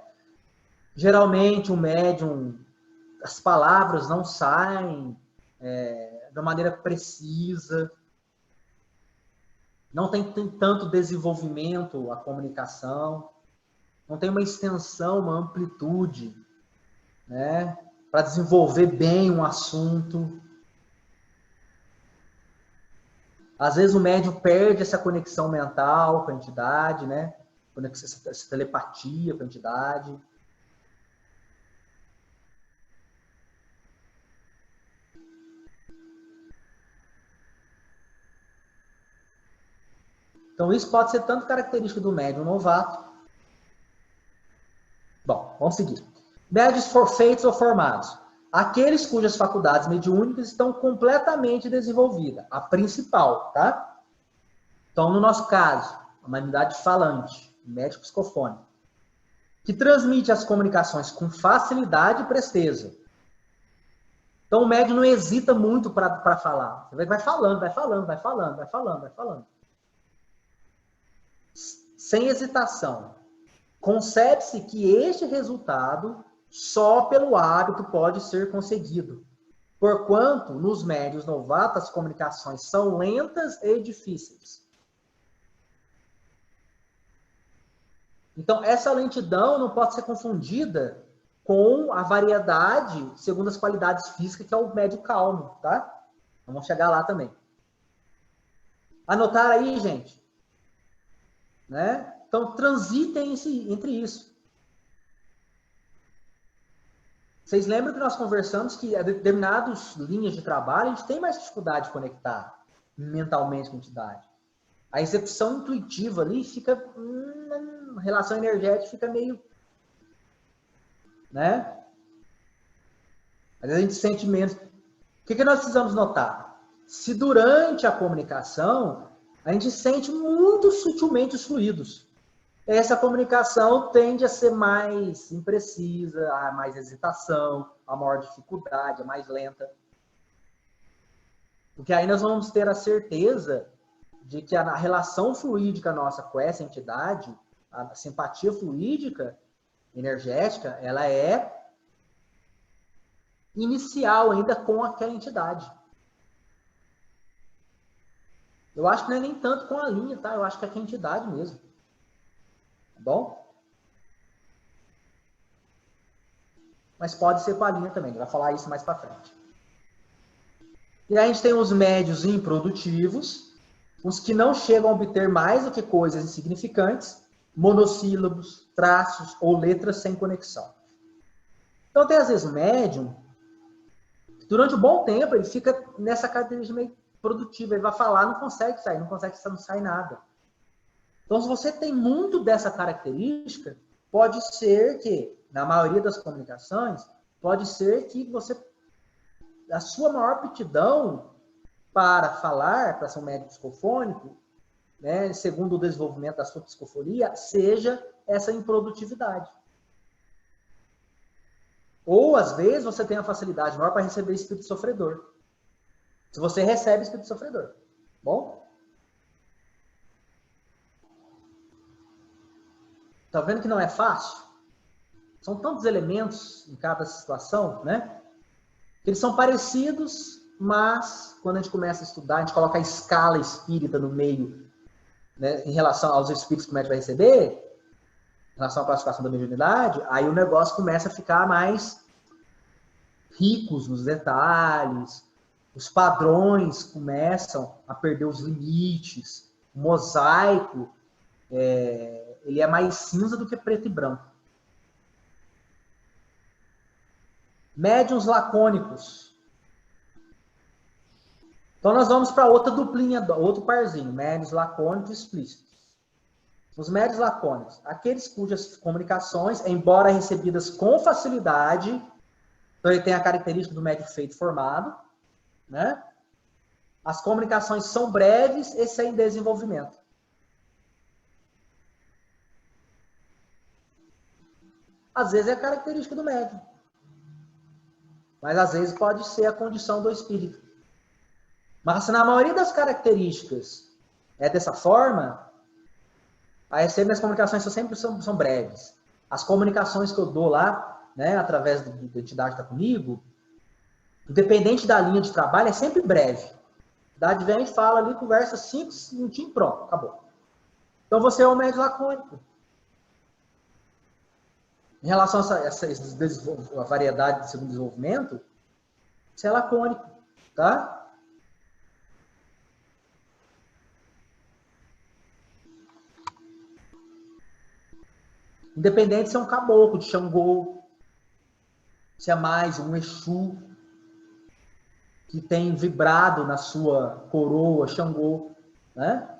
Geralmente o médium, as palavras não saem de uma maneira precisa, não tem tanto desenvolvimento a comunicação, não tem uma extensão, uma amplitude, né, para desenvolver bem um assunto. Às vezes o médium perde essa conexão mental com a entidade, né, essa telepatia com a entidade. Então, isso pode ser tanto característica do médium novato. Bom, vamos seguir. Médios feitos ou formados. Aqueles cujas faculdades mediúnicas estão completamente desenvolvidas. A principal, tá? Então, no nosso caso, a humanidade falante, médico psicofônico, que transmite as comunicações com facilidade e presteza. Então, o médium não hesita muito para falar. Você vai falando, vai falando, vai falando, vai falando, vai falando. Sem hesitação. Concebe-se que este resultado só pelo hábito pode ser conseguido, porquanto nos médios novatos as comunicações são lentas e difíceis. Então, essa lentidão não pode ser confundida com a variedade segundo as qualidades físicas, que é o médio calmo, tá? Vamos chegar lá também. Anotaram aí, gente? Né? Então, transitem entre isso. Vocês lembram que nós conversamos que a determinadas linhas de trabalho a gente tem mais dificuldade de conectar mentalmente com a entidade. A execução intuitiva ali fica... a relação energética fica meio... né? Às vezes a gente sente menos. O que nós precisamos notar? Se durante a comunicação a gente sente muito sutilmente os fluidos, essa comunicação tende a ser mais imprecisa, a mais hesitação, a maior dificuldade, a mais lenta. Porque aí nós vamos ter a certeza de que a relação fluídica nossa com essa entidade, a simpatia fluídica, energética, ela é inicial ainda com aquela entidade. Eu acho que não é nem tanto com a linha, tá? Eu acho que é com a entidade mesmo. Tá bom? Mas pode ser com a linha também, ele vai falar isso mais para frente. E aí a gente tem os médios improdutivos, os que não chegam a obter mais do que coisas insignificantes, monossílabos, traços ou letras sem conexão. Então tem às vezes o médium, durante um bom tempo ele fica nessa característica meio produtiva, ele vai falar, não consegue sair, não sai nada. Então, se você tem muito dessa característica, pode ser que, na maioria das comunicações, pode ser que a sua maior aptidão para falar, para ser um médium psicofônico, né, segundo o desenvolvimento da sua psicofonia, seja essa improdutividade. Ou, às vezes, você tem a facilidade maior para receber espírito sofredor. Se você recebe espírito sofredor. Bom? Tá vendo que não é fácil? São tantos elementos em cada situação, né? Eles são parecidos, mas quando a gente começa a estudar, a gente coloca a escala espírita no meio, né, em relação aos espíritos que o médium vai receber, em relação à classificação da mediunidade, aí o negócio começa a ficar mais ricos nos detalhes, os padrões começam a perder os limites, o mosaico ele é mais cinza do que preto e branco. Médiuns lacônicos. Então nós vamos para outra duplinha, outro parzinho, médiuns lacônicos explícitos. Os médiuns lacônicos, aqueles cujas comunicações, embora recebidas com facilidade, então ele tem a característica do médium feito formado, né? As comunicações são breves e sem desenvolvimento. Às vezes é a característica do médium, mas às vezes pode ser a condição do espírito. Mas se na maioria das características é dessa forma, as minhas comunicações sempre são breves. As comunicações que eu dou lá, né, através da entidade que está comigo, independente da linha de trabalho, é sempre breve. A entidade vem e fala ali, conversa 5 minutinhos, pronto, acabou. Então você é um médium lacônico. Em relação a variedade de segundo desenvolvimento, você é lacônico, tá? Independente se é um caboclo de Xangô, se é mais um Exu que tem vibrado na sua coroa Xangô, né?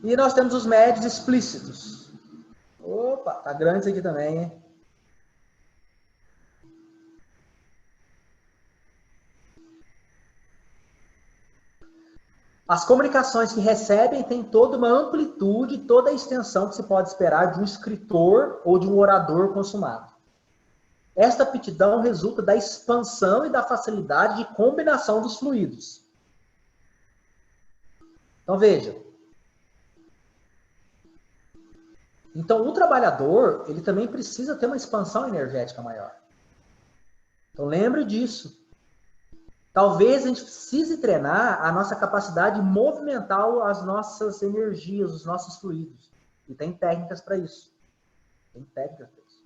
E nós temos os médios explícitos. Opa, tá grande isso aqui também, hein? As comunicações que recebem têm toda uma amplitude, toda a extensão que se pode esperar de um escritor ou de um orador consumado. Esta aptidão resulta da expansão e da facilidade de combinação dos fluidos. Então, veja. Então, o trabalhador, ele também precisa ter uma expansão energética maior. Então, lembre disso. Talvez a gente precise treinar a nossa capacidade de movimentar as nossas energias, os nossos fluidos. E tem técnicas para isso. Tem técnicas para isso.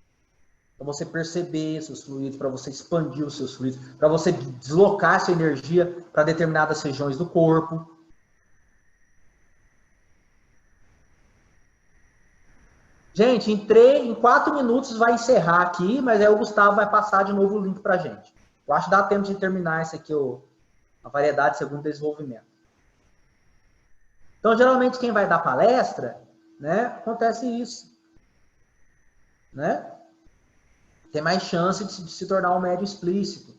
Para você perceber seus fluidos, para você expandir os seus fluidos, para você deslocar essa energia para determinadas regiões do corpo. Gente, em 4 minutos vai encerrar aqui, mas aí o Gustavo vai passar de novo o link para a gente. Eu acho que dá tempo de terminar esse aqui, a variedade segundo desenvolvimento. Então, geralmente, quem vai dar palestra, né, acontece isso. Né? Tem mais chance de se tornar um médium explícito.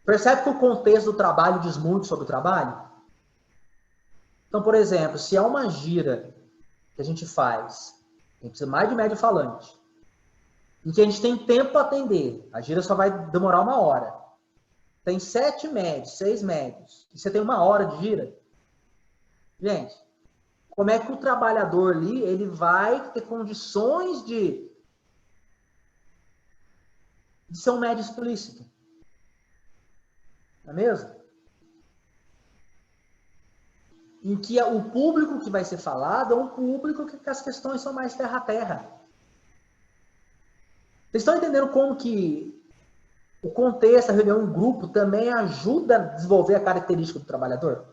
Percebe que o contexto do trabalho diz muito sobre o trabalho? Então, por exemplo, se é uma gira que a gente faz, a gente precisa mais de médium falante, em que a gente tem tempo para atender, a gira só vai demorar 1 hora. Tem 7 médios, 6 médios, e você tem 1 hora de gira. Gente, como é que o trabalhador ali, ele vai ter condições de ser um médium explícito? Não é mesmo? Em que o público que vai ser falado é um público que as questões são mais terra a terra. Vocês estão entendendo como que o contexto, a reunião em grupo, também ajuda a desenvolver a característica do trabalhador?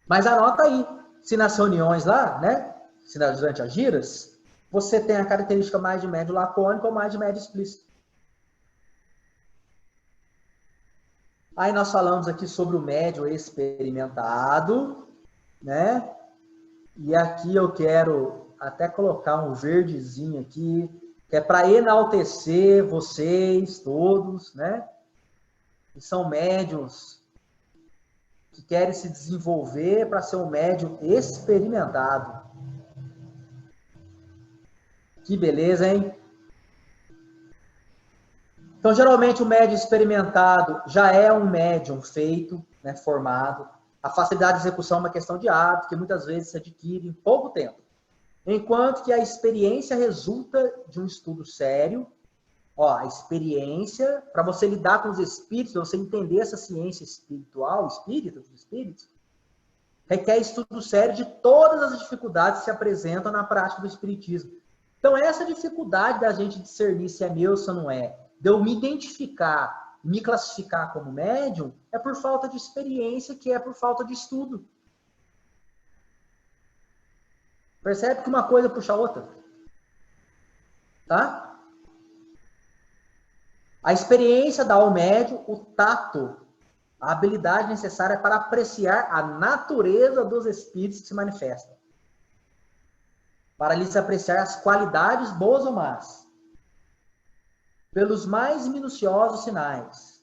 Mas anota aí, se nas reuniões lá, né, se durante as giras, você tem a característica mais de médio lacônico ou mais de médio explícito. Aí nós falamos aqui sobre o médium experimentado, né? E aqui eu quero até colocar um verdezinho aqui, que é para enaltecer vocês todos, né? Que são médiums que querem se desenvolver para ser um médium experimentado. Que beleza, hein? Então, geralmente, o médium experimentado já é um médium feito, né, formado. A facilidade de execução é uma questão de hábito, que muitas vezes se adquire em pouco tempo. Enquanto que a experiência resulta de um estudo sério. Ó, a experiência, para você lidar com os espíritos, para você entender essa ciência espiritual, espírita dos espíritos, requer estudo sério de todas as dificuldades que se apresentam na prática do espiritismo. Então, essa dificuldade da gente discernir se é meu ou se não é, de eu me identificar, me classificar como médium, é por falta de experiência, que é por falta de estudo. Percebe que uma coisa puxa a outra? Tá? A experiência dá ao médium o tato, a habilidade necessária para apreciar a natureza dos espíritos que se manifestam. Para lhes apreciar as qualidades boas ou más. Pelos mais minuciosos sinais.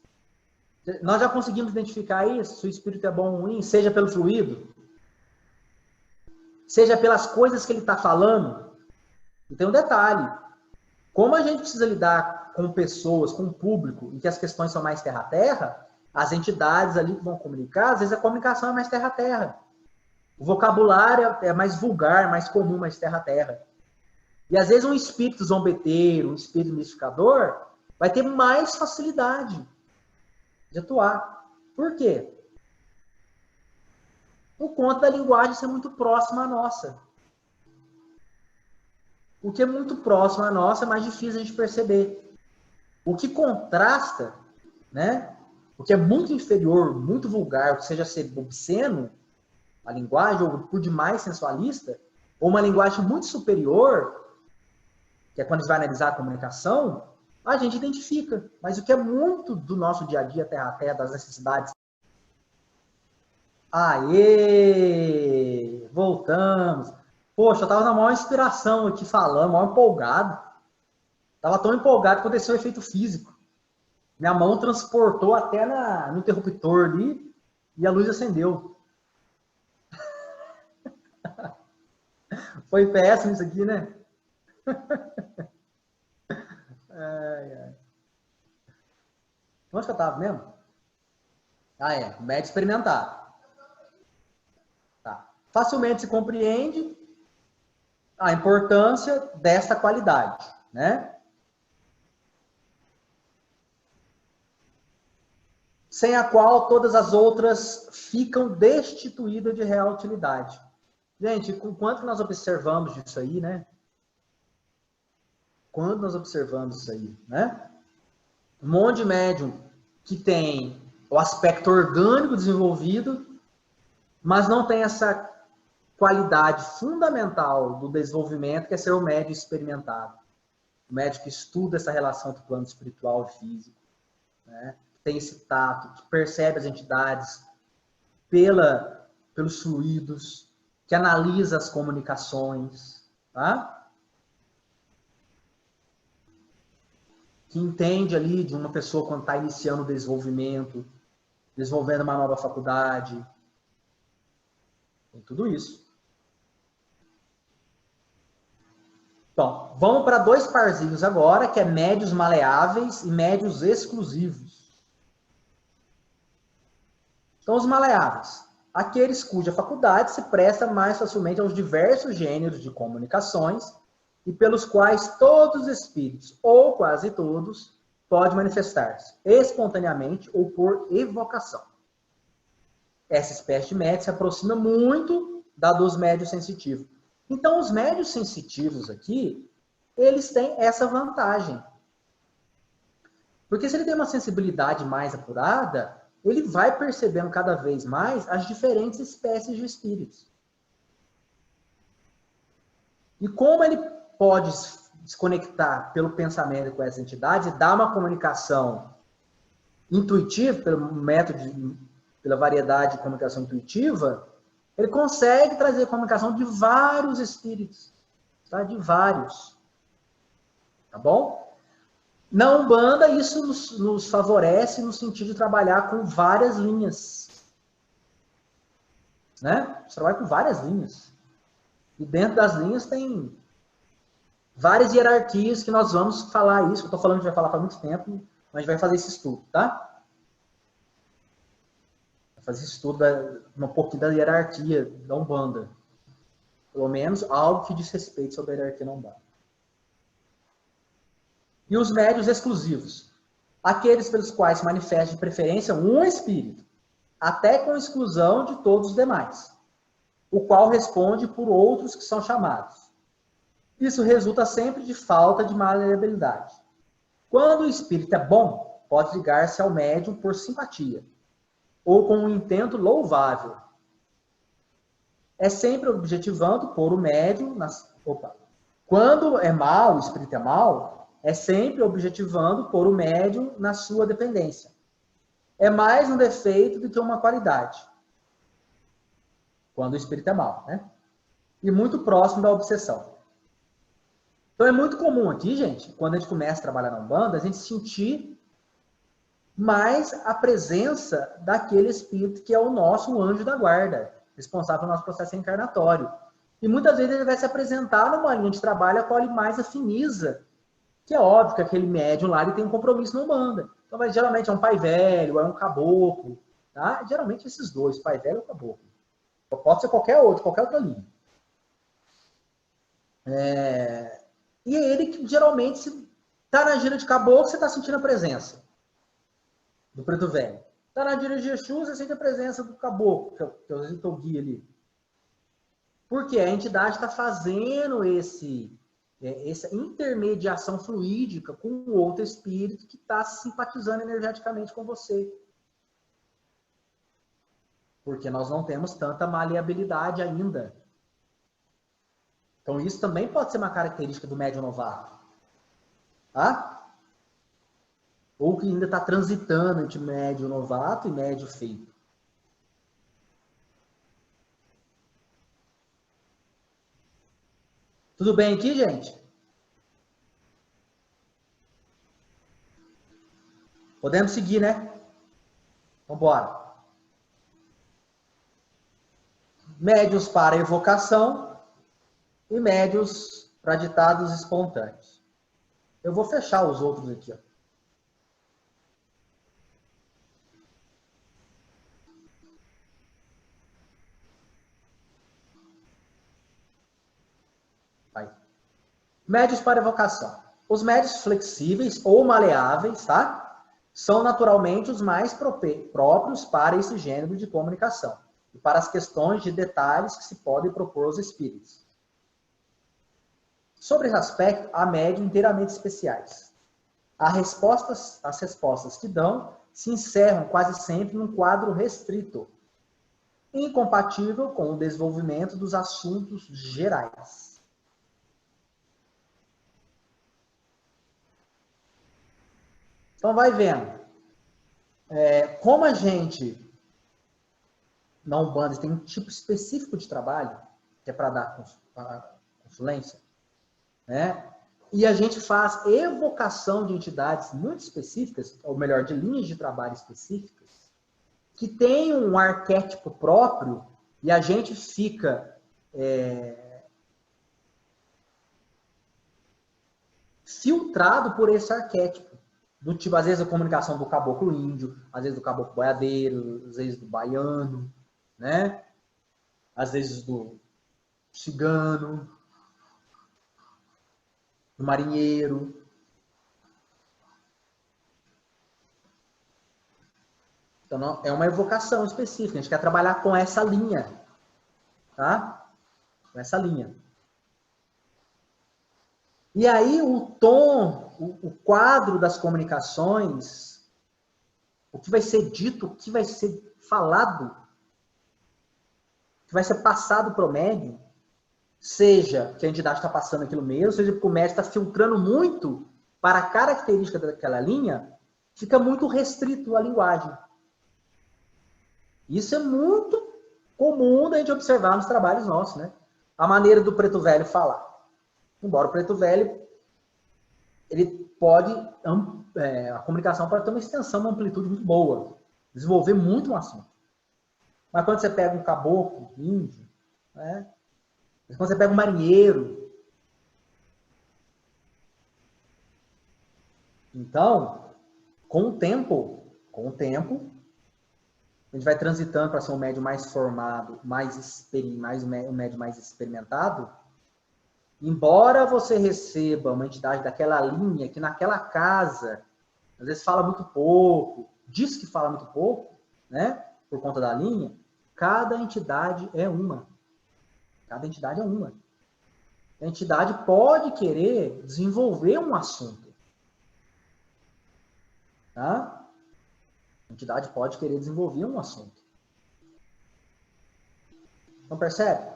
Nós já conseguimos identificar isso, se o espírito é bom ou ruim, seja pelo fluido, seja pelas coisas que ele está falando. E tem um detalhe. Como a gente precisa lidar com pessoas, com o público, em que as questões são mais terra-terra, as entidades ali que vão comunicar, às vezes a comunicação é mais terra-terra. O vocabulário é mais vulgar, mais comum, mais terra-terra. E às vezes um espírito zombeteiro, um espírito mistificador, vai ter mais facilidade de atuar. Por quê? Por conta da linguagem ser muito próxima à nossa. O que é muito próximo à nossa é mais difícil a gente perceber. O que contrasta, né? O que é muito inferior, muito vulgar, ou seja, ser obsceno, a linguagem, ou por demais sensualista, ou uma linguagem muito superior, que é quando a gente vai analisar a comunicação, a gente identifica. Mas o que é muito do nosso dia a dia, terra a terra, das necessidades. Aê! Voltamos! Poxa, eu tava na maior inspiração aqui falando, maior empolgado. Tava tão empolgado que aconteceu um efeito físico. Minha mão transportou até no interruptor ali e a luz acendeu. Foi péssimo isso aqui, né? Ai, ai. Onde que eu tava mesmo? Ah, é. Médio experimentado. Tá. Facilmente se compreende a importância dessa qualidade, né? Sem a qual todas as outras ficam destituídas de real utilidade. Gente, com quanto nós observamos isso aí, né? Quando nós observamos isso aí, né? Um monte de médium que tem o aspecto orgânico desenvolvido, mas não tem essa qualidade fundamental do desenvolvimento, que é ser o médium experimentado. O médium que estuda essa relação entre o plano espiritual e físico, né? Tem esse tato, que percebe as entidades pelos fluidos, que analisa as comunicações, tá? Que entende ali de uma pessoa quando está iniciando o desenvolvimento, desenvolvendo uma nova faculdade, tem tudo isso. Bom, vamos para dois parzinhos agora, que é médios maleáveis e médios exclusivos. Então, os maleáveis, aqueles cuja faculdade se presta mais facilmente aos diversos gêneros de comunicações e pelos quais todos os espíritos, ou quase todos, podem manifestar-se espontaneamente ou por evocação. Essa espécie de médio se aproxima muito da dos médios sensitivos. Então, os médios sensitivos aqui, eles têm essa vantagem. Porque se ele tem uma sensibilidade mais apurada, ele vai percebendo cada vez mais as diferentes espécies de espíritos. E como ele pode se conectar pelo pensamento com essa entidade e dar uma comunicação intuitiva, pelo método, pela variedade de comunicação intuitiva, ele consegue trazer comunicação de vários espíritos, tá? De vários. Tá bom? Na Umbanda, isso nos favorece no sentido de trabalhar com várias linhas. Né? Você trabalha com várias linhas. E dentro das linhas tem várias hierarquias que nós vamos falar isso. Eu estou falando que vai falar há muito tempo, a gente vai fazer esse estudo, tá? Vai fazer esse estudo um pouquinho da hierarquia da Umbanda. Pelo menos algo que diz respeito sobre a hierarquia da Umbanda. E os médiuns exclusivos. Aqueles pelos quais se manifesta de preferência um espírito, até com exclusão de todos os demais, o qual responde por outros que são chamados. Isso resulta sempre de falta de maleabilidade. Quando o espírito é bom, pode ligar-se ao médium por simpatia, ou com um intento louvável. É sempre objetivando pôr o médium nas... Quando é mal, o espírito é mal, é sempre objetivando pôr o médium na sua dependência. É mais um defeito do que uma qualidade. Quando o espírito é mal, né? E muito próximo da obsessão. Então é muito comum aqui, gente, quando a gente começa a trabalhar na Umbanda, a gente sentir mais a presença daquele espírito que é o nosso anjo da guarda, responsável pelo nosso processo reencarnatório. E muitas vezes ele vai se apresentar numa linha de trabalho a qual ele mais afiniza, que é óbvio que aquele médium lá ele tem um compromisso na Umbanda. Então, mas, geralmente é um pai velho, é um caboclo, tá? Geralmente esses dois, pai velho ou caboclo. Pode ser qualquer outra linha. E é ele que geralmente, se tá na gira de caboclo, você está sentindo a presença do preto velho. Tá na gira de Exu, você sente a presença do caboclo, que é o teu guia ali. Porque a entidade está fazendo essa intermediação fluídica com o outro espírito que está simpatizando energeticamente com você. Porque nós não temos tanta maleabilidade ainda. Então isso também pode ser uma característica do médium novato. Tá? Ou que ainda está transitando entre médium novato e médium feito. Tudo bem aqui, gente? Podemos seguir, né? Vamos embora. Médios para evocação e médios para ditados espontâneos. Eu vou fechar os outros aqui, ó. Vai. Médios para evocação. Os médios flexíveis ou maleáveis, tá? São naturalmente os mais próprios para esse gênero de comunicação e para as questões de detalhes que se podem propor aos espíritos. Sobre esse aspecto, há médios inteiramente especiais. As respostas que dão se encerram quase sempre num quadro restrito, incompatível com o desenvolvimento dos assuntos gerais. Então, vai vendo. Como a gente, na Umbanda, tem um tipo específico de trabalho, que é para dar consulência, né? E a gente faz evocação de entidades muito específicas, ou melhor, de linhas de trabalho específicas, que tem um arquétipo próprio, e a gente fica filtrado por esse arquétipo. Do tipo, às vezes, a comunicação do caboclo índio, às vezes do caboclo boiadeiro, às vezes do baiano, né? Às vezes do cigano, do marinheiro. Então, é uma evocação específica. A gente quer trabalhar com essa linha, tá? Com essa linha. E aí, o tom, o quadro das comunicações, o que vai ser dito, o que vai ser falado, o que vai ser passado para o médium, seja que a entidade está passando aquilo mesmo, seja que o médium está filtrando muito para a característica daquela linha, fica muito restrito à linguagem. Isso é muito comum da gente observar nos trabalhos nossos, né? A maneira do preto velho falar. Embora o preto velho, ele pode, a comunicação pode ter uma extensão, uma amplitude muito boa, desenvolver muito um assunto. Mas quando você pega um caboclo, índio, né? Quando você pega um marinheiro, então, Com o tempo, a gente vai transitando para ser um médium mais formado, um médium mais experimentado. Embora você receba uma entidade daquela linha, que naquela casa, às vezes fala muito pouco, diz que fala muito pouco, né? Por conta da linha, cada entidade é uma. Cada entidade é uma. A entidade pode querer desenvolver um assunto. Tá? A entidade pode querer desenvolver um assunto. Não percebe?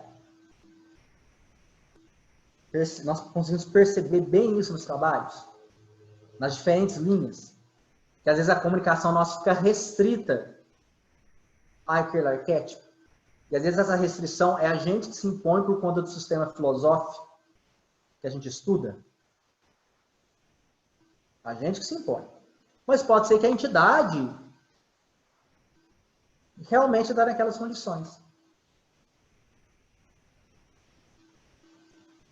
Nós conseguimos perceber bem isso nos trabalhos, nas diferentes linhas. Que às vezes a comunicação nossa fica restrita àquele arquétipo. E às vezes essa restrição é a gente que se impõe por conta do sistema filosófico que a gente estuda. A gente que se impõe. Mas pode ser que a entidade realmente dá naquelas condições.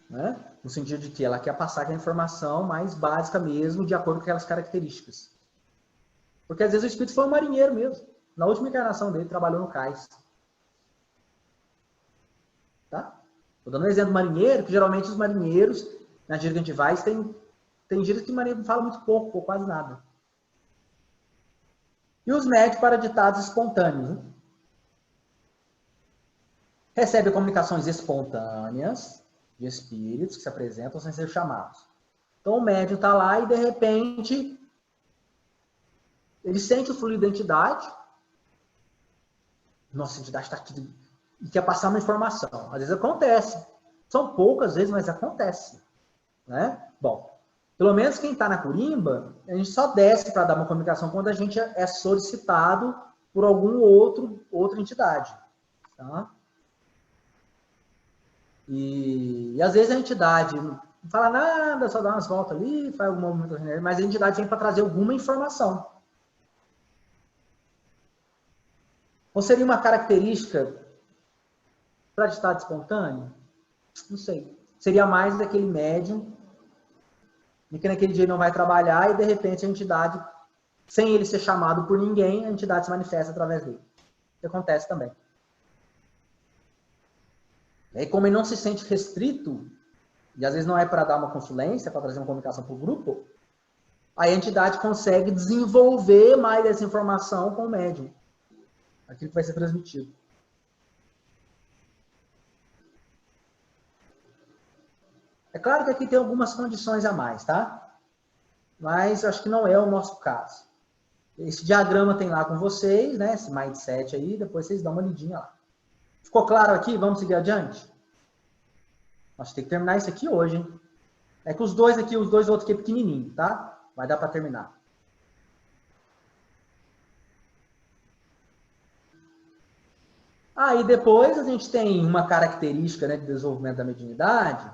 Né? No sentido de que ela quer passar aquela informação mais básica mesmo, de acordo com aquelas características. Porque às vezes o espírito foi um marinheiro mesmo. Na última encarnação dele, trabalhou no cais. Tá? Estou dando um exemplo do marinheiro, que geralmente os marinheiros, na gíria que a gente vai, tem gírias que o marinheiro fala muito pouco, ou quase nada. E os médios para ditados espontâneos. Né? Recebe comunicações espontâneas de espíritos que se apresentam sem ser chamados. Então o médium está lá e, de repente, ele sente o fluido da entidade. Nossa, a entidade está aqui e quer passar uma informação. Às vezes acontece. São poucas vezes, mas acontece. Né? Bom, pelo menos quem está na Corimba, a gente só desce para dar uma comunicação quando a gente é solicitado por outra entidade. Tá? E às vezes a entidade não fala nada, só dá umas voltas ali, faz algum movimento, mas a entidade vem para trazer alguma informação. Ou seria uma característica para ditado espontâneo? Não sei. Seria mais daquele médium que naquele dia não vai trabalhar e de repente a entidade, sem ele ser chamado por ninguém, a entidade se manifesta através dele. Isso acontece também. E aí, como ele não se sente restrito, e às vezes não é para dar uma consulência, para trazer uma comunicação para o grupo, aí a entidade consegue desenvolver mais essa informação com o médium. Aquilo que vai ser transmitido. É claro que aqui tem algumas condições a mais, tá? Mas acho que não é o nosso caso. Esse diagrama tem lá com vocês, né? Esse mindset aí, depois vocês dão uma lidinha lá. Ficou claro aqui? Vamos seguir adiante? Nós temos que terminar isso aqui hoje, hein? É que os dois outros aqui é pequenininho, tá? Vai dar para terminar. Aí depois a gente tem uma característica, né, de desenvolvimento da mediunidade.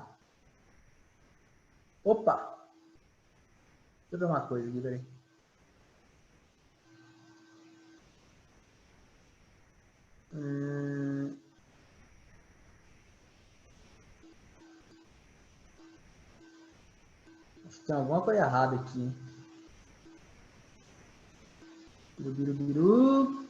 Opa! Deixa eu ver uma coisa aqui, peraí. Acho que tem alguma coisa errada aqui. Biru.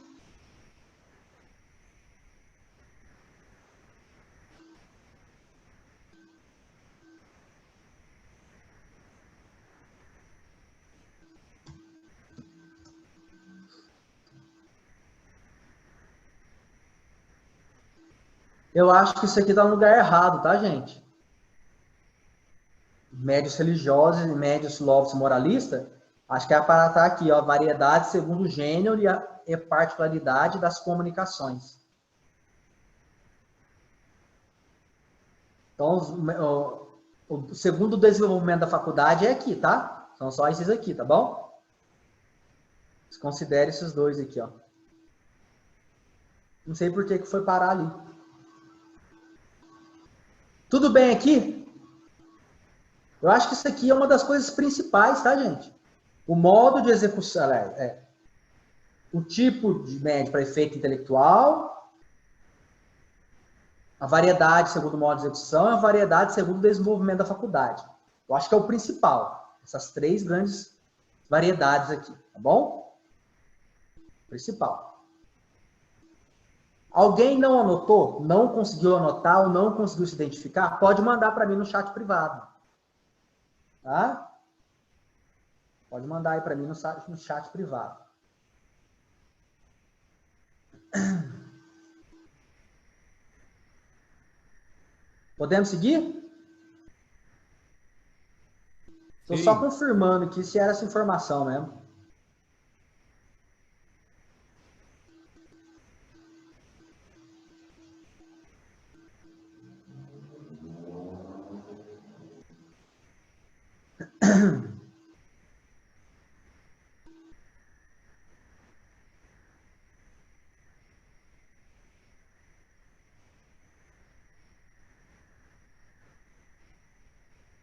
Eu acho que isso aqui está no lugar errado, tá, gente? Médios religiosos e médios lobos moralistas, acho que é para estar aqui, ó, variedade segundo o gênero e particularidade das comunicações. Então, o segundo desenvolvimento da faculdade é aqui, tá? São só esses aqui, tá bom? Considere esses dois aqui, ó. Não sei por que foi parar ali. Tudo bem aqui? Eu acho que isso aqui é uma das coisas principais, tá, gente? O modo de execução, o tipo de médio para efeito intelectual, a variedade segundo o modo de execução e a variedade segundo o desenvolvimento da faculdade. Eu acho que é o principal. Essas três grandes variedades aqui, tá bom? Principal. Alguém não anotou, não conseguiu anotar ou não conseguiu se identificar, pode mandar para mim no chat privado. Tá? Pode mandar aí para mim no chat privado. Podemos seguir? Estou só confirmando aqui se era essa informação mesmo.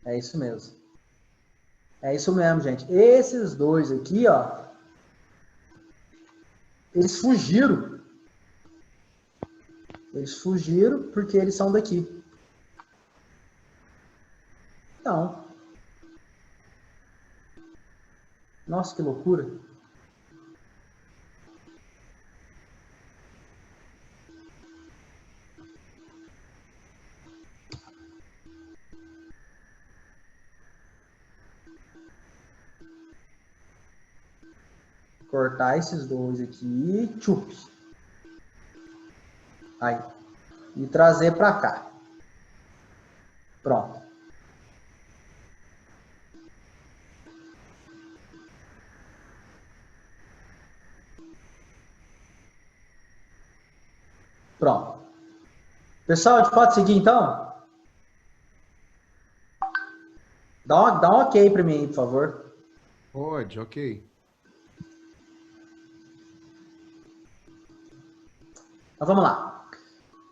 É isso mesmo. É isso mesmo, gente. Esses dois aqui, ó, eles fugiram. Eles fugiram porque eles são daqui. Não. Nossa, que loucura. Cortar esses dois aqui, tchup. Aí. E trazer para cá. Pronto. Pronto. Pessoal, a gente pode seguir então? Dá um ok para mim, por favor. Pode, ok. Então, vamos lá.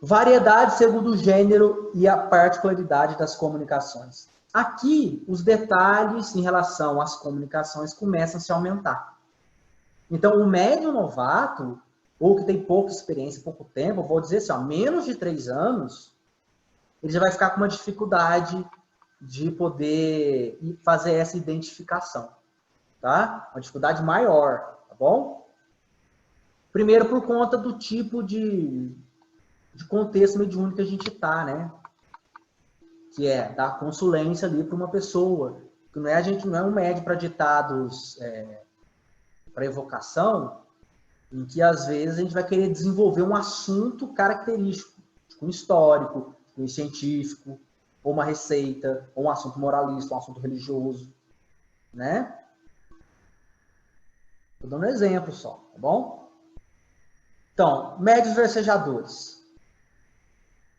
Variedade segundo o gênero e a particularidade das comunicações. Aqui, os detalhes em relação às comunicações começam a se aumentar. Então, o médio novato, ou que tem pouca experiência, pouco tempo, vou dizer assim, ó, menos de 3 anos, ele já vai ficar com uma dificuldade de poder fazer essa identificação, tá? Uma dificuldade maior, tá bom? Primeiro, por conta do tipo de contexto mediúnico que a gente está, né? Que é dar consulência ali para uma pessoa. Que não é, a gente não é um médium para ditados, para evocação, em que às vezes a gente vai querer desenvolver um assunto característico, tipo um histórico, um científico, ou uma receita, ou um assunto moralista, um assunto religioso, né? Estou dando um exemplo só, tá bom? Então, médios versejadores.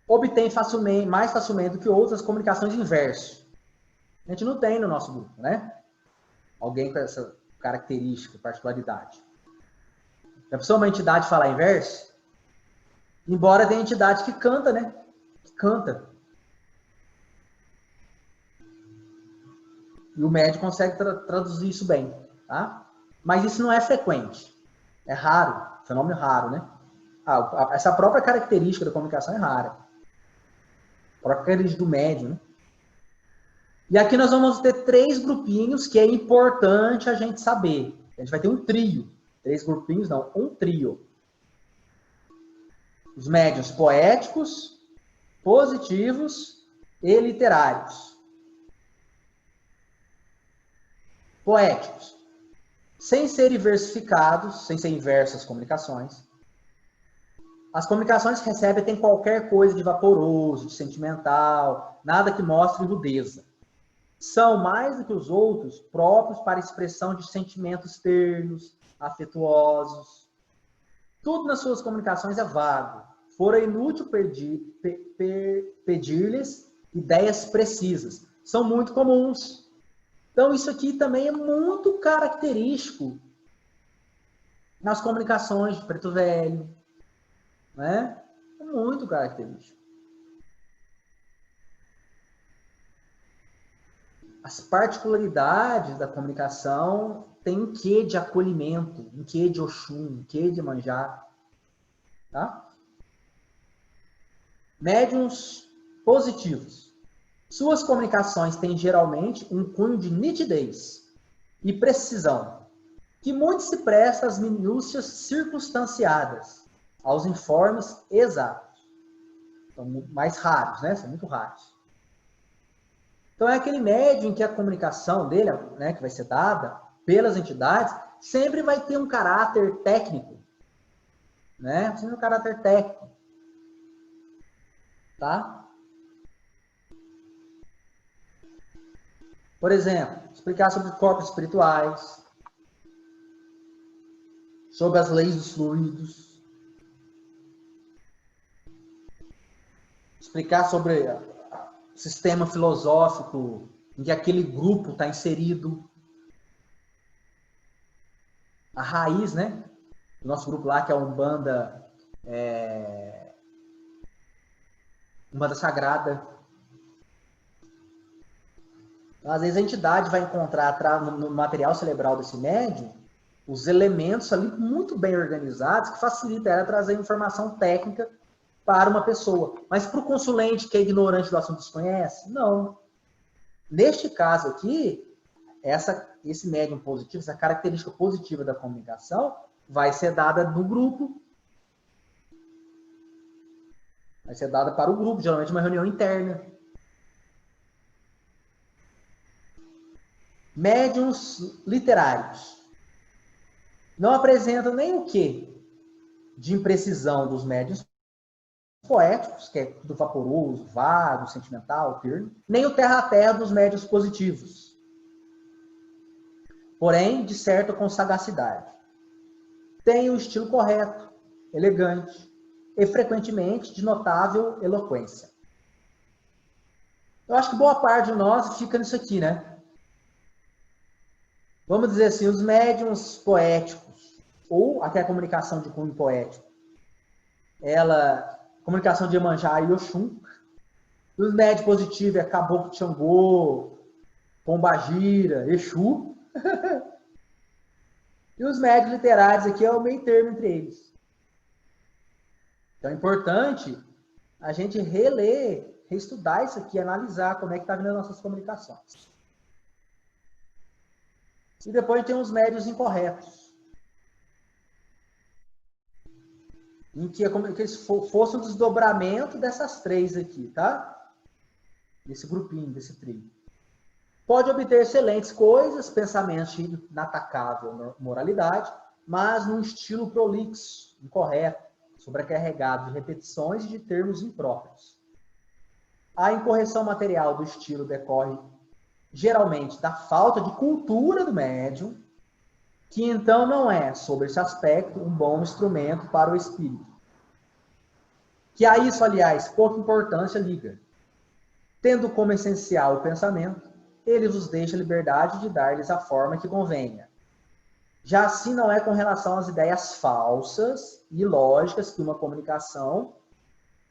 Obtém facilmente, mais facilmente do que outras comunicações inverso. A gente não tem no nosso grupo, né? Alguém com essa característica, particularidade. Já pensou uma entidade falar inverso? Embora tenha entidade que canta, né? Que canta. E o médium consegue traduzir isso bem, tá? Mas isso não é frequente. É raro, fenômeno raro, né? Essa própria característica da comunicação é rara. A própria característica do médium, né? E aqui nós vamos ter 3 grupinhos que é importante a gente saber. A gente vai ter um trio. 3 grupinhos, não, um trio. Os médiuns poéticos, positivos e literários. Poéticos. Sem serem versificados, sem ser inversas comunicações. As comunicações que recebem tem qualquer coisa de vaporoso, de sentimental, nada que mostre rudeza. São, mais do que os outros, próprios para expressão de sentimentos ternos, afetuosos. Tudo nas suas comunicações é vago. Fora inútil pedir-lhes ideias precisas. São muito comuns. Então, isso aqui também é muito característico nas comunicações de Preto Velho, né? É muito característico. As particularidades da comunicação têm um quê de acolhimento, um quê de Oxum, um quê de Manjá. Tá? Médiuns positivos. Suas comunicações têm geralmente um cunho de nitidez, e precisão, que muito se presta às minúcias circunstanciadas, aos informes exatos. São mais raros, né? São muito raros. Então é aquele médium em que a comunicação dele, né, que vai ser dada pelas entidades, sempre vai ter um caráter técnico, né? Sempre um caráter técnico. Tá? Por exemplo, explicar sobre corpos espirituais, sobre as leis dos fluidos, explicar sobre o sistema filosófico em que aquele grupo está inserido, a raiz, né? Do nosso grupo lá, que é a Umbanda, Umbanda Sagrada. Às vezes a entidade vai encontrar no material cerebral desse médium os elementos ali muito bem organizados que facilitam ela trazer informação técnica para uma pessoa. Mas para o consulente que é ignorante do assunto desconhece? Não. Neste caso aqui, esse médium positivo, essa característica positiva da comunicação vai ser dada no grupo. Vai ser dada para o grupo, geralmente uma reunião interna. Médiuns literários não apresentam nem o quê de imprecisão dos médiuns poéticos, que é do vaporoso, vago, sentimental, terno, nem o terra-a-terra dos médiuns positivos. Porém, dissertam com sagacidade. Tem o estilo correto, elegante e, frequentemente, de notável eloquência. Eu acho que boa parte de nós fica nisso aqui, né? Vamos dizer assim, os médiuns poéticos, ou até a comunicação de cunho poético, comunicação de Iemanjá e Oxum. Os médiuns positivos é Caboclo de Xangô, Pombagira, Exu. E os médiuns literários aqui é o meio termo entre eles. Então é importante a gente reler, reestudar isso aqui, analisar como é que está vindo as nossas comunicações. E depois tem os médiuns incorretos. Em que eles fossem o desdobramento dessas três aqui, tá? Desse grupinho, desse trio. Pode obter excelentes coisas, pensamentos de inatacável moralidade, mas num estilo prolixo, incorreto, sobrecarregado de repetições e de termos impróprios. A incorreção material do estilo decorre geralmente da falta de cultura do médium, que então não é, sob esse aspecto, um bom instrumento para o espírito. Que a isso, aliás, pouca importância liga. Tendo como essencial o pensamento, ele vos deixa a liberdade de dar-lhes a forma que convenha. Já assim não é com relação às ideias falsas e ilógicas que uma comunicação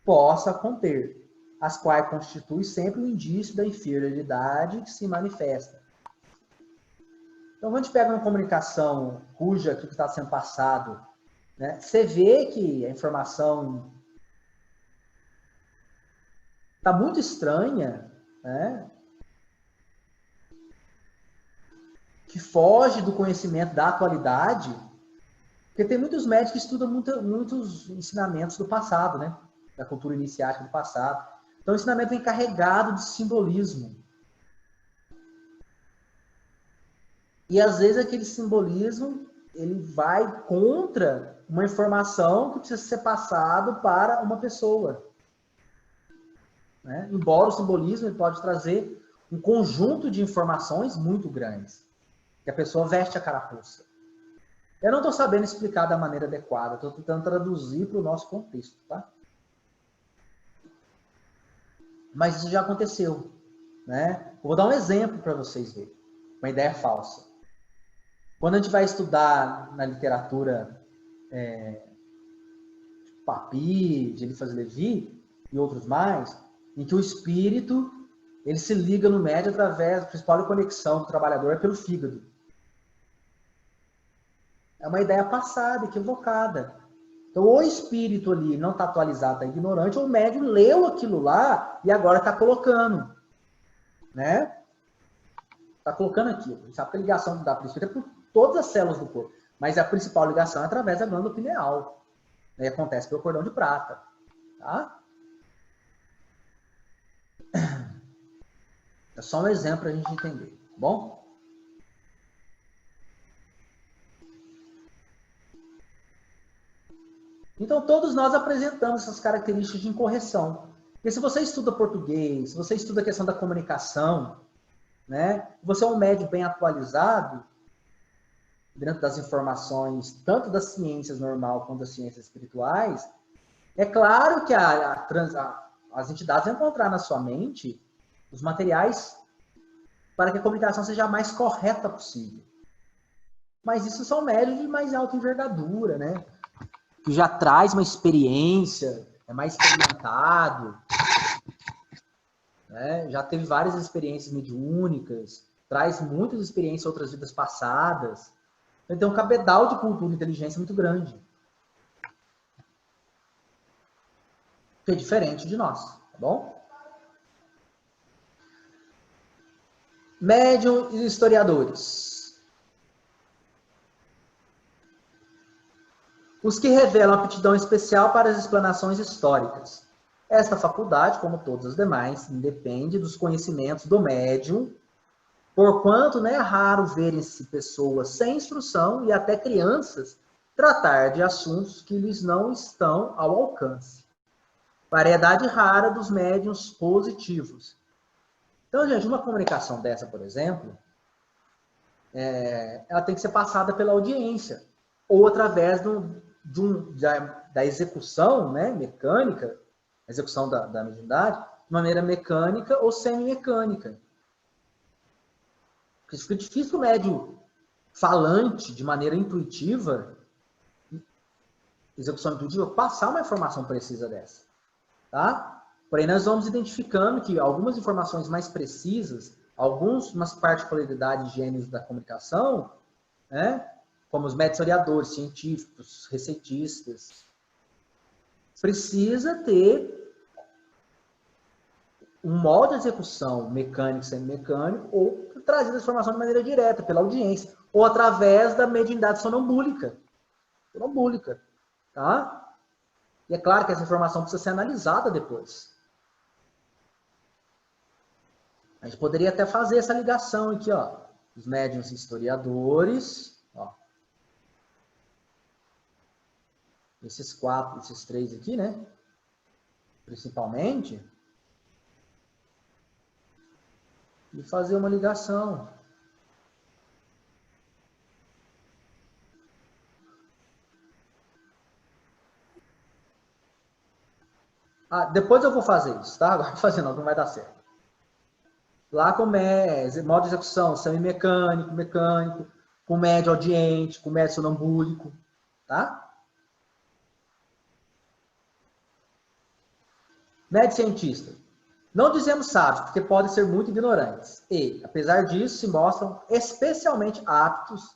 possa conter, as quais constituem sempre um indício da inferioridade que se manifesta. Então, quando a gente pega uma comunicação cuja que está sendo passado, né, você vê que a informação está muito estranha, né, que foge do conhecimento da atualidade, porque tem muitos médicos que estudam muitos ensinamentos do passado, né, da cultura iniciática do passado. Então, o ensinamento vem carregado de simbolismo. E, às vezes, aquele simbolismo ele vai contra uma informação que precisa ser passado para uma pessoa. Né? Embora o simbolismo ele pode trazer um conjunto de informações muito grandes, que a pessoa veste a carapuça. Eu não estou sabendo explicar da maneira adequada, estou tentando traduzir para o nosso contexto, tá? Mas isso já aconteceu, né? Eu vou dar um exemplo para vocês verem. Uma ideia falsa. Quando a gente vai estudar na literatura Papi, de Eliphas Levi e outros mais, em que o espírito ele se liga no médium através da principal conexão do trabalhador é pelo fígado. É uma ideia passada, equivocada. Então, o espírito ali não está atualizado, está ignorante, ou o médium leu aquilo lá e agora está colocando. Né? Está colocando aqui. A gente sabe que a ligação da perispírito é por todas as células do corpo. Mas a principal ligação é através da glândula pineal. E acontece pelo cordão de prata. Tá? É só um exemplo para a gente entender. Tá bom? Então, todos nós apresentamos essas características de incorreção. Porque se você estuda português, se você estuda a questão da comunicação, né, você é um médium bem atualizado, dentro das informações, tanto das ciências normal quanto das ciências espirituais, é claro que as entidades vão encontrar na sua mente os materiais para que a comunicação seja a mais correta possível. Mas isso são médios de mais alta envergadura, né? Que já traz uma experiência, é mais experimentado, né? Já teve várias experiências mediúnicas, traz muitas experiências em outras vidas passadas. Então tem um cabedal de cultura e inteligência muito grande. Que é diferente de nós, tá bom? Médium e historiadores. Os que revelam aptidão especial para as explanações históricas. Esta faculdade, como todas as demais, independe dos conhecimentos do médium, porquanto não é raro verem-se pessoas sem instrução e até crianças tratar de assuntos que lhes não estão ao alcance. Variedade rara dos médiuns positivos. Então, gente, uma comunicação dessa, por exemplo, ela tem que ser passada pela audiência, ou através da execução, né, mecânica, execução da mediunidade, de maneira mecânica ou semi-mecânica. Porque fica difícil o médium falante, de maneira intuitiva, execução intuitiva, passar uma informação precisa dessa. Tá? Porém, nós vamos identificando que algumas informações mais precisas, algumas particularidades gênios da comunicação, né, como os médicos orientadores, científicos, receitistas, precisa ter um modo de execução mecânico, semi-mecânico, ou trazer a informação de maneira direta, pela audiência, ou através da mediunidade sonambúlica. Tá? E é claro que essa informação precisa ser analisada depois. A gente poderia até fazer essa ligação aqui, ó. Os médiuns historiadores, ó. Esses três aqui, né? Principalmente. E fazer uma ligação. Depois eu vou fazer isso, tá? Agora vou fazer não vai dar certo. Lá com modo de execução, semi-mecânico, mecânico, com médio audiente, com médio sonambúlico, tá? Médio cientista. Não dizemos sábios, porque podem ser muito ignorantes. E, apesar disso, se mostram especialmente aptos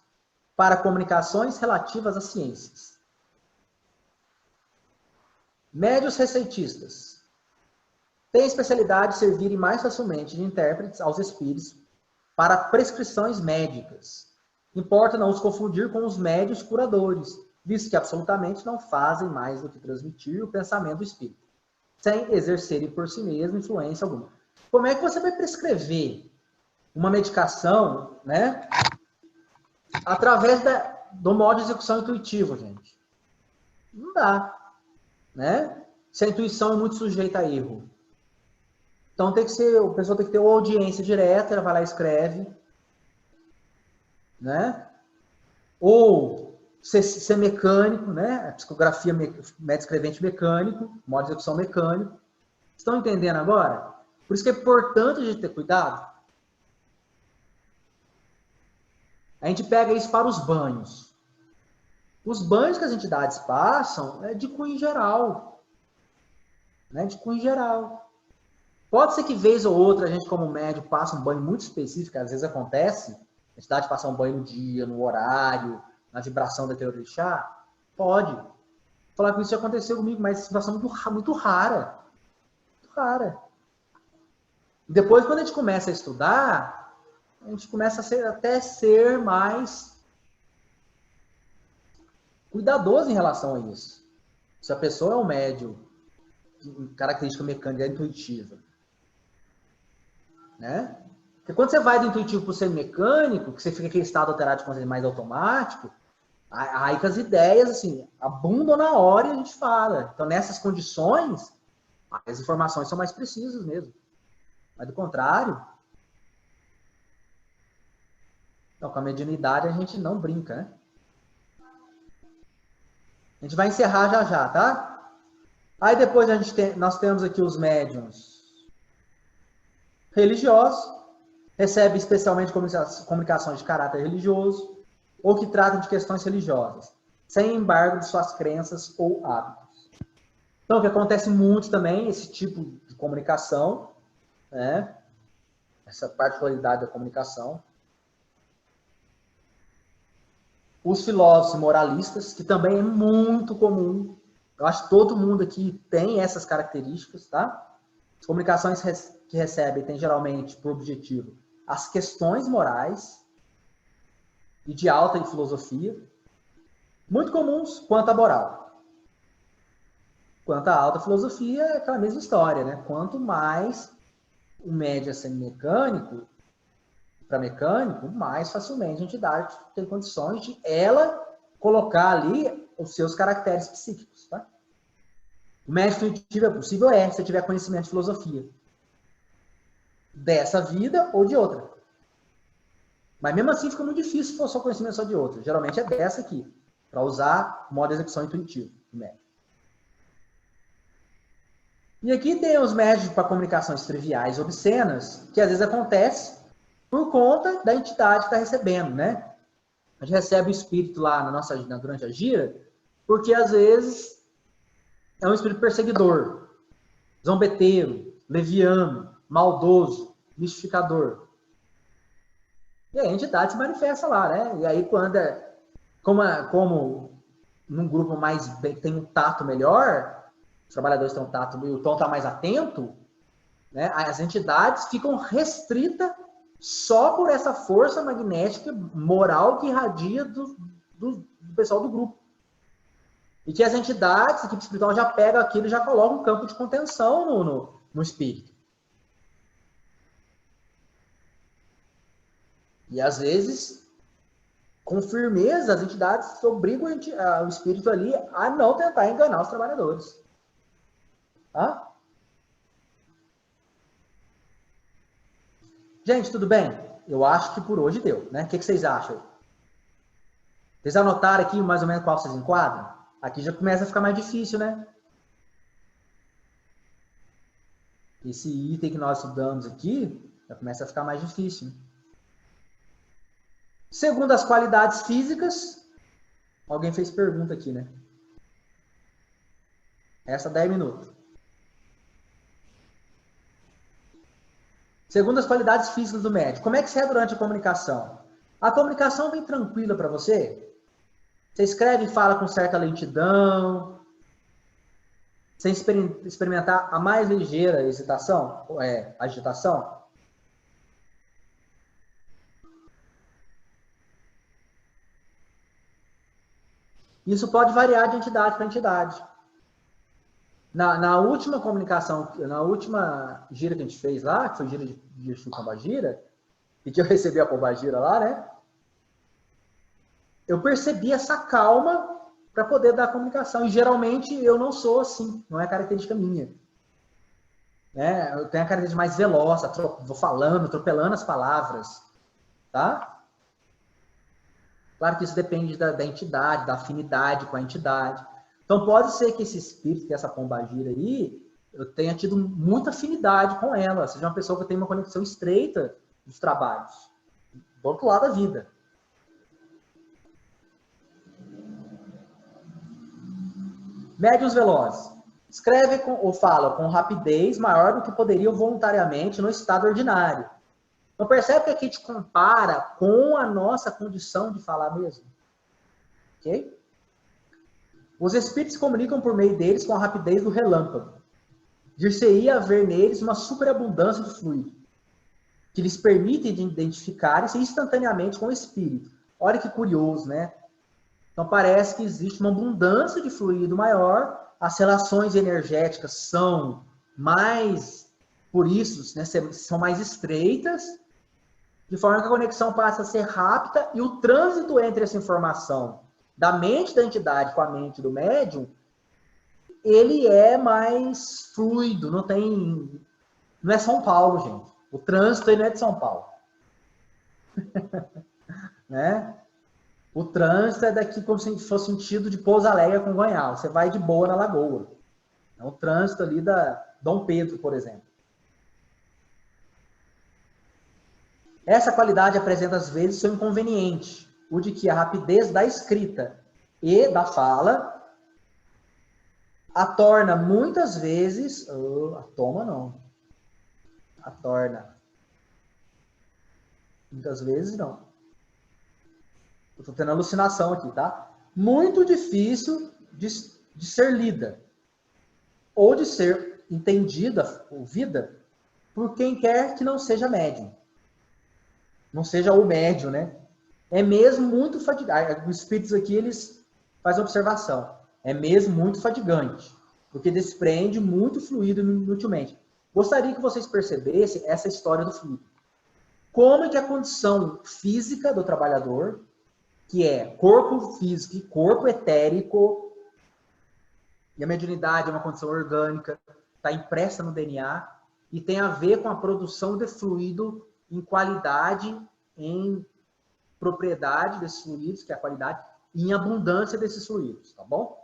para comunicações relativas às ciências. Médios receitistas. Tem especialidade de servirem mais facilmente de intérpretes aos espíritos para prescrições médicas. Importa não os confundir com os médios curadores, visto que absolutamente não fazem mais do que transmitir o pensamento do espírito, sem exercerem por si mesmo influência alguma. Como é que você vai prescrever uma medicação, né, através do modo de execução intuitivo, gente? Não dá, né? Se a intuição é muito sujeita a erro. Então, a pessoa tem que ter uma audiência direta, ela vai lá e escreve, né? Ou ser mecânico, né? A psicografia médico-escrevente mecânico, modo de execução mecânico. Estão entendendo agora? Por isso que é importante a gente ter cuidado. A gente pega isso para os banhos. Os banhos que as entidades passam é de cunho geral. Né? De cunho geral. Pode ser que vez ou outra a gente, como médico, passe um banho muito específico, às vezes acontece, a entidade passar um banho no dia, no horário, na vibração da teoria do chá. Pode. Vou falar que isso já aconteceu comigo, mas é uma situação muito rara. Muito rara. Depois, quando a gente começa a estudar, a gente começa a ser mais cuidadoso em relação a isso. Se a pessoa é um médium, característica mecânica intuitiva, né? Porque quando você vai do intuitivo para o ser mecânico, que você fica aquele estado alterado de consciência mais automático, aí que as ideias, assim, abundam na hora e a gente fala. Então, nessas condições, as informações são mais precisas mesmo. Mas, do contrário, então, com a mediunidade a gente não brinca, né? A gente vai encerrar já já, tá? Aí depois nós temos aqui os médiuns religiosos, recebem especialmente comunicações de caráter religioso ou que tratam de questões religiosas, sem embargo de suas crenças ou hábitos. Então, o que acontece muito também, esse tipo de comunicação, né? Essa particularidade da comunicação. Os filósofos moralistas, que também é muito comum. Eu acho que todo mundo aqui tem essas características, tá? As comunicações que recebem têm geralmente por objetivo as questões morais e de alta em filosofia, muito comuns quanto à moral. Quanto à alta filosofia, é aquela mesma história, né? Quanto mais o médium é semi-mecânico, para mecânico, mais facilmente a entidade tem condições de ela colocar ali os seus caracteres psíquicos, tá? O médium intuitivo é possível se tiver conhecimento de filosofia. Dessa vida ou de outra. Mas mesmo assim fica muito difícil se for só conhecimento só de outra. Geralmente é dessa aqui, para usar o modo de execução intuitivo do médium. E aqui tem os médios para comunicações triviais, obscenas, que às vezes acontece por conta da entidade que está recebendo, né? A gente recebe o espírito lá durante a gira, porque às vezes é um espírito perseguidor, zombeteiro, leviano, maldoso, mistificador. E aí a entidade se manifesta lá, né? E aí quando como num grupo mais tem um tato melhor, os trabalhadores têm um tato e o tom está mais atento, né? As entidades ficam restritas só por essa força magnética moral que irradia do pessoal do grupo. E que as entidades, a equipe espiritual já pega aquilo e já coloca um campo de contenção no espírito. E às vezes, com firmeza, as entidades obrigam o espírito ali a não tentar enganar os trabalhadores. Tá? Gente, tudo bem? Eu acho que por hoje deu, né? O que vocês acham? Vocês anotaram aqui mais ou menos qual vocês enquadram? Aqui já começa a ficar mais difícil, né? Esse item que nós estudamos aqui já começa a ficar mais difícil. Né? Segundo as qualidades físicas, alguém fez pergunta aqui, né? Essa 10 minutos. Segundo as qualidades físicas do médico, como é que você é durante a comunicação? A comunicação vem tranquila para você? Você escreve e fala com certa lentidão, sem experimentar a mais ligeira agitação? Isso pode variar de entidade para entidade. Na última comunicação, na última gira que a gente fez lá, que foi gira de Exu Pombagira, e que eu recebi a Pombagira lá, né? Eu percebi essa calma para poder dar a comunicação. E geralmente eu não sou assim, não é característica minha. Né? Eu tenho a característica mais veloz, vou falando, atropelando as palavras. Tá? Claro que isso depende da entidade, da afinidade com a entidade. Então pode ser que esse espírito, que essa Pombagira aí, eu tenha tido muita afinidade com ela, seja uma pessoa que tem uma conexão estreita dos trabalhos, do outro lado da vida. Médiuns velozes. Escreve ou fala com rapidez maior do que poderiam voluntariamente no estado ordinário. Então percebe que aqui te compara com a nossa condição de falar mesmo. Ok? Os espíritos se comunicam por meio deles com a rapidez do relâmpago. Dir-se-ia haver neles uma superabundância de fluido. que lhes permitem identificar-se instantaneamente com o espírito. Olha que curioso, né? Então parece que existe uma abundância de fluido maior, as relações energéticas são mais, por isso, né, são mais estreitas, de forma que a conexão passa a ser rápida e o trânsito entre essa informação da mente da entidade com a mente do médium, ele é mais fluido, não é São Paulo, gente. O trânsito aí não é de São Paulo. Né? O trânsito é daqui como se fosse sentido de Pouso Alegre com Goiás. Você vai de boa na Lagoa. É o trânsito ali da Dom Pedro, por exemplo. Essa qualidade apresenta, às vezes, seu inconveniente, o de que a rapidez da escrita e da fala a torna, muitas vezes... Muitas vezes, não. Eu estou tendo alucinação aqui, tá? Muito difícil de ser lida. Ou de ser entendida, ouvida, por quem quer que não seja médium. Não seja o médium, né? É mesmo muito fatigante. Os espíritos aqui, eles fazem observação. É mesmo muito fatigante. Porque desprende muito fluido inutilmente. Gostaria que vocês percebessem essa história do fluido. Como é que a condição física do trabalhador, que é corpo físico e corpo etérico, e a mediunidade é uma condição orgânica, está impressa no DNA, e tem a ver com a produção de fluido em qualidade, em propriedade desses fluidos, que é a qualidade, e em abundância desses fluidos, tá bom?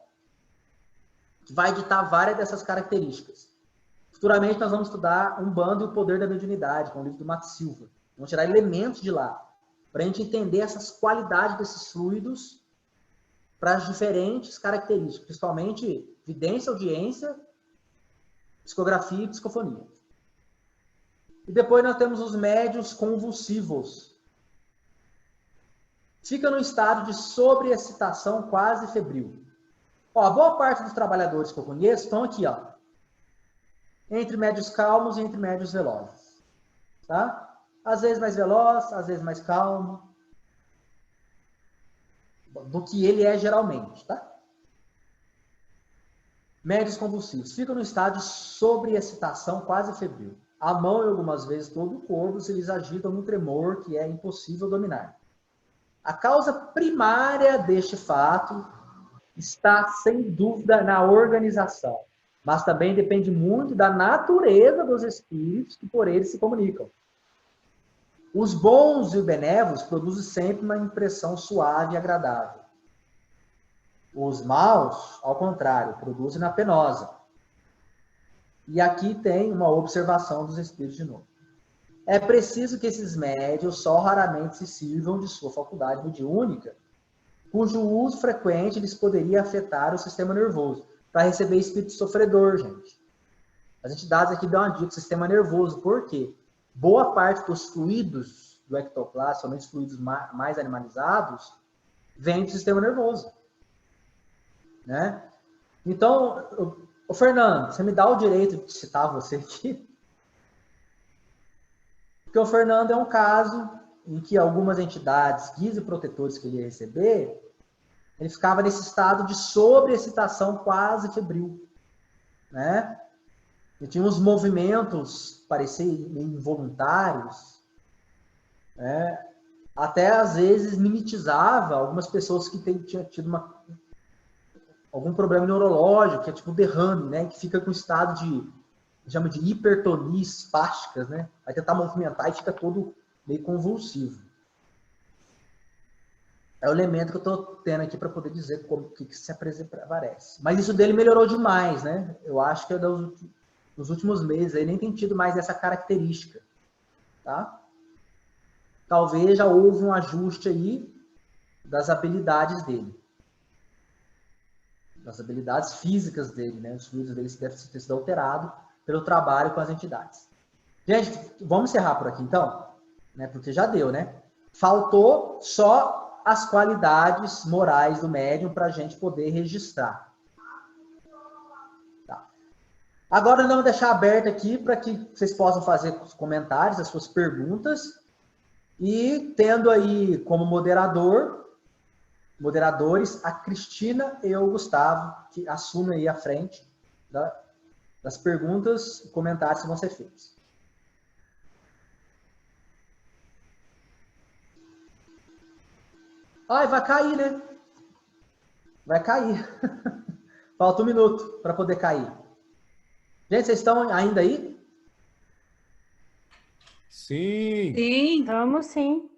Vai ditar várias dessas características. Futuramente nós vamos estudar Umbanda e o Poder da Mediunidade, com o livro do Mato Silva. Vamos tirar elementos de lá, para a gente entender essas qualidades desses fluidos para as diferentes características, principalmente vidência, audiência, psicografia e psicofonia. E depois nós temos os médiuns convulsivos. Fica no estado de sobreexcitação quase febril. Ó, a boa parte dos trabalhadores que eu conheço estão aqui, ó, entre médios calmos e entre médios velozes. Tá? Às vezes mais veloz, às vezes mais calmo. Do que ele é geralmente, tá? Médios convulsivos. Ficam no estado de sobreexcitação quase febril. A mão e algumas vezes todo o corpo se lhes agitam num tremor que é impossível dominar. A causa primária deste fato está, sem dúvida, na organização, mas também depende muito da natureza dos espíritos que por eles se comunicam. Os bons e os benévolos produzem sempre uma impressão suave e agradável. Os maus, ao contrário, produzem na penosa. E aqui tem uma observação dos espíritos de novo. É preciso que esses médios só raramente se sirvam de sua faculdade mediúnica, cujo uso frequente lhes poderia afetar o sistema nervoso, para receber espírito sofredor, gente. As entidades aqui dão uma dica do sistema nervoso, por quê? Boa parte dos fluidos do ectoplasma, somente os fluidos mais animalizados, vem do sistema nervoso. Né? Então, ô Fernando, você me dá o direito de citar você aqui? Porque o Fernando é um caso em que algumas entidades, guias e protetores que ele ia receber, ele ficava nesse estado de sobreexcitação quase febril. Né? E tinha uns movimentos, pareciam involuntários, né? Até às vezes mimetizava algumas pessoas que tinham tido algum problema neurológico, que é tipo derrame, né? Que fica com estado chama de hipertonia espásticas, né? Vai tentar movimentar e fica todo meio convulsivo. É o elemento que eu estou tendo aqui para poder dizer como que se aparece. Mas isso dele melhorou demais, né? Eu acho que nos últimos meses ele nem tem tido mais essa característica, tá? Talvez já houve um ajuste aí das habilidades dele. Das habilidades físicas dele, né? Os fluidos dele devem ter sido alterados pelo trabalho com as entidades. Gente, vamos encerrar por aqui então? Né? Porque já deu, né? Faltou só as qualidades morais do médium para a gente poder registrar. Tá. Agora, nós vamos deixar aberto aqui para que vocês possam fazer os comentários, as suas perguntas. E tendo aí como moderadores, a Cristina e o Gustavo, que assumem aí a frente das perguntas e comentários que vão ser feitos. Ai, vai cair, né? Vai cair. Falta 1 minuto para poder cair. Gente, vocês estão ainda aí? Sim. Sim. Vamos sim.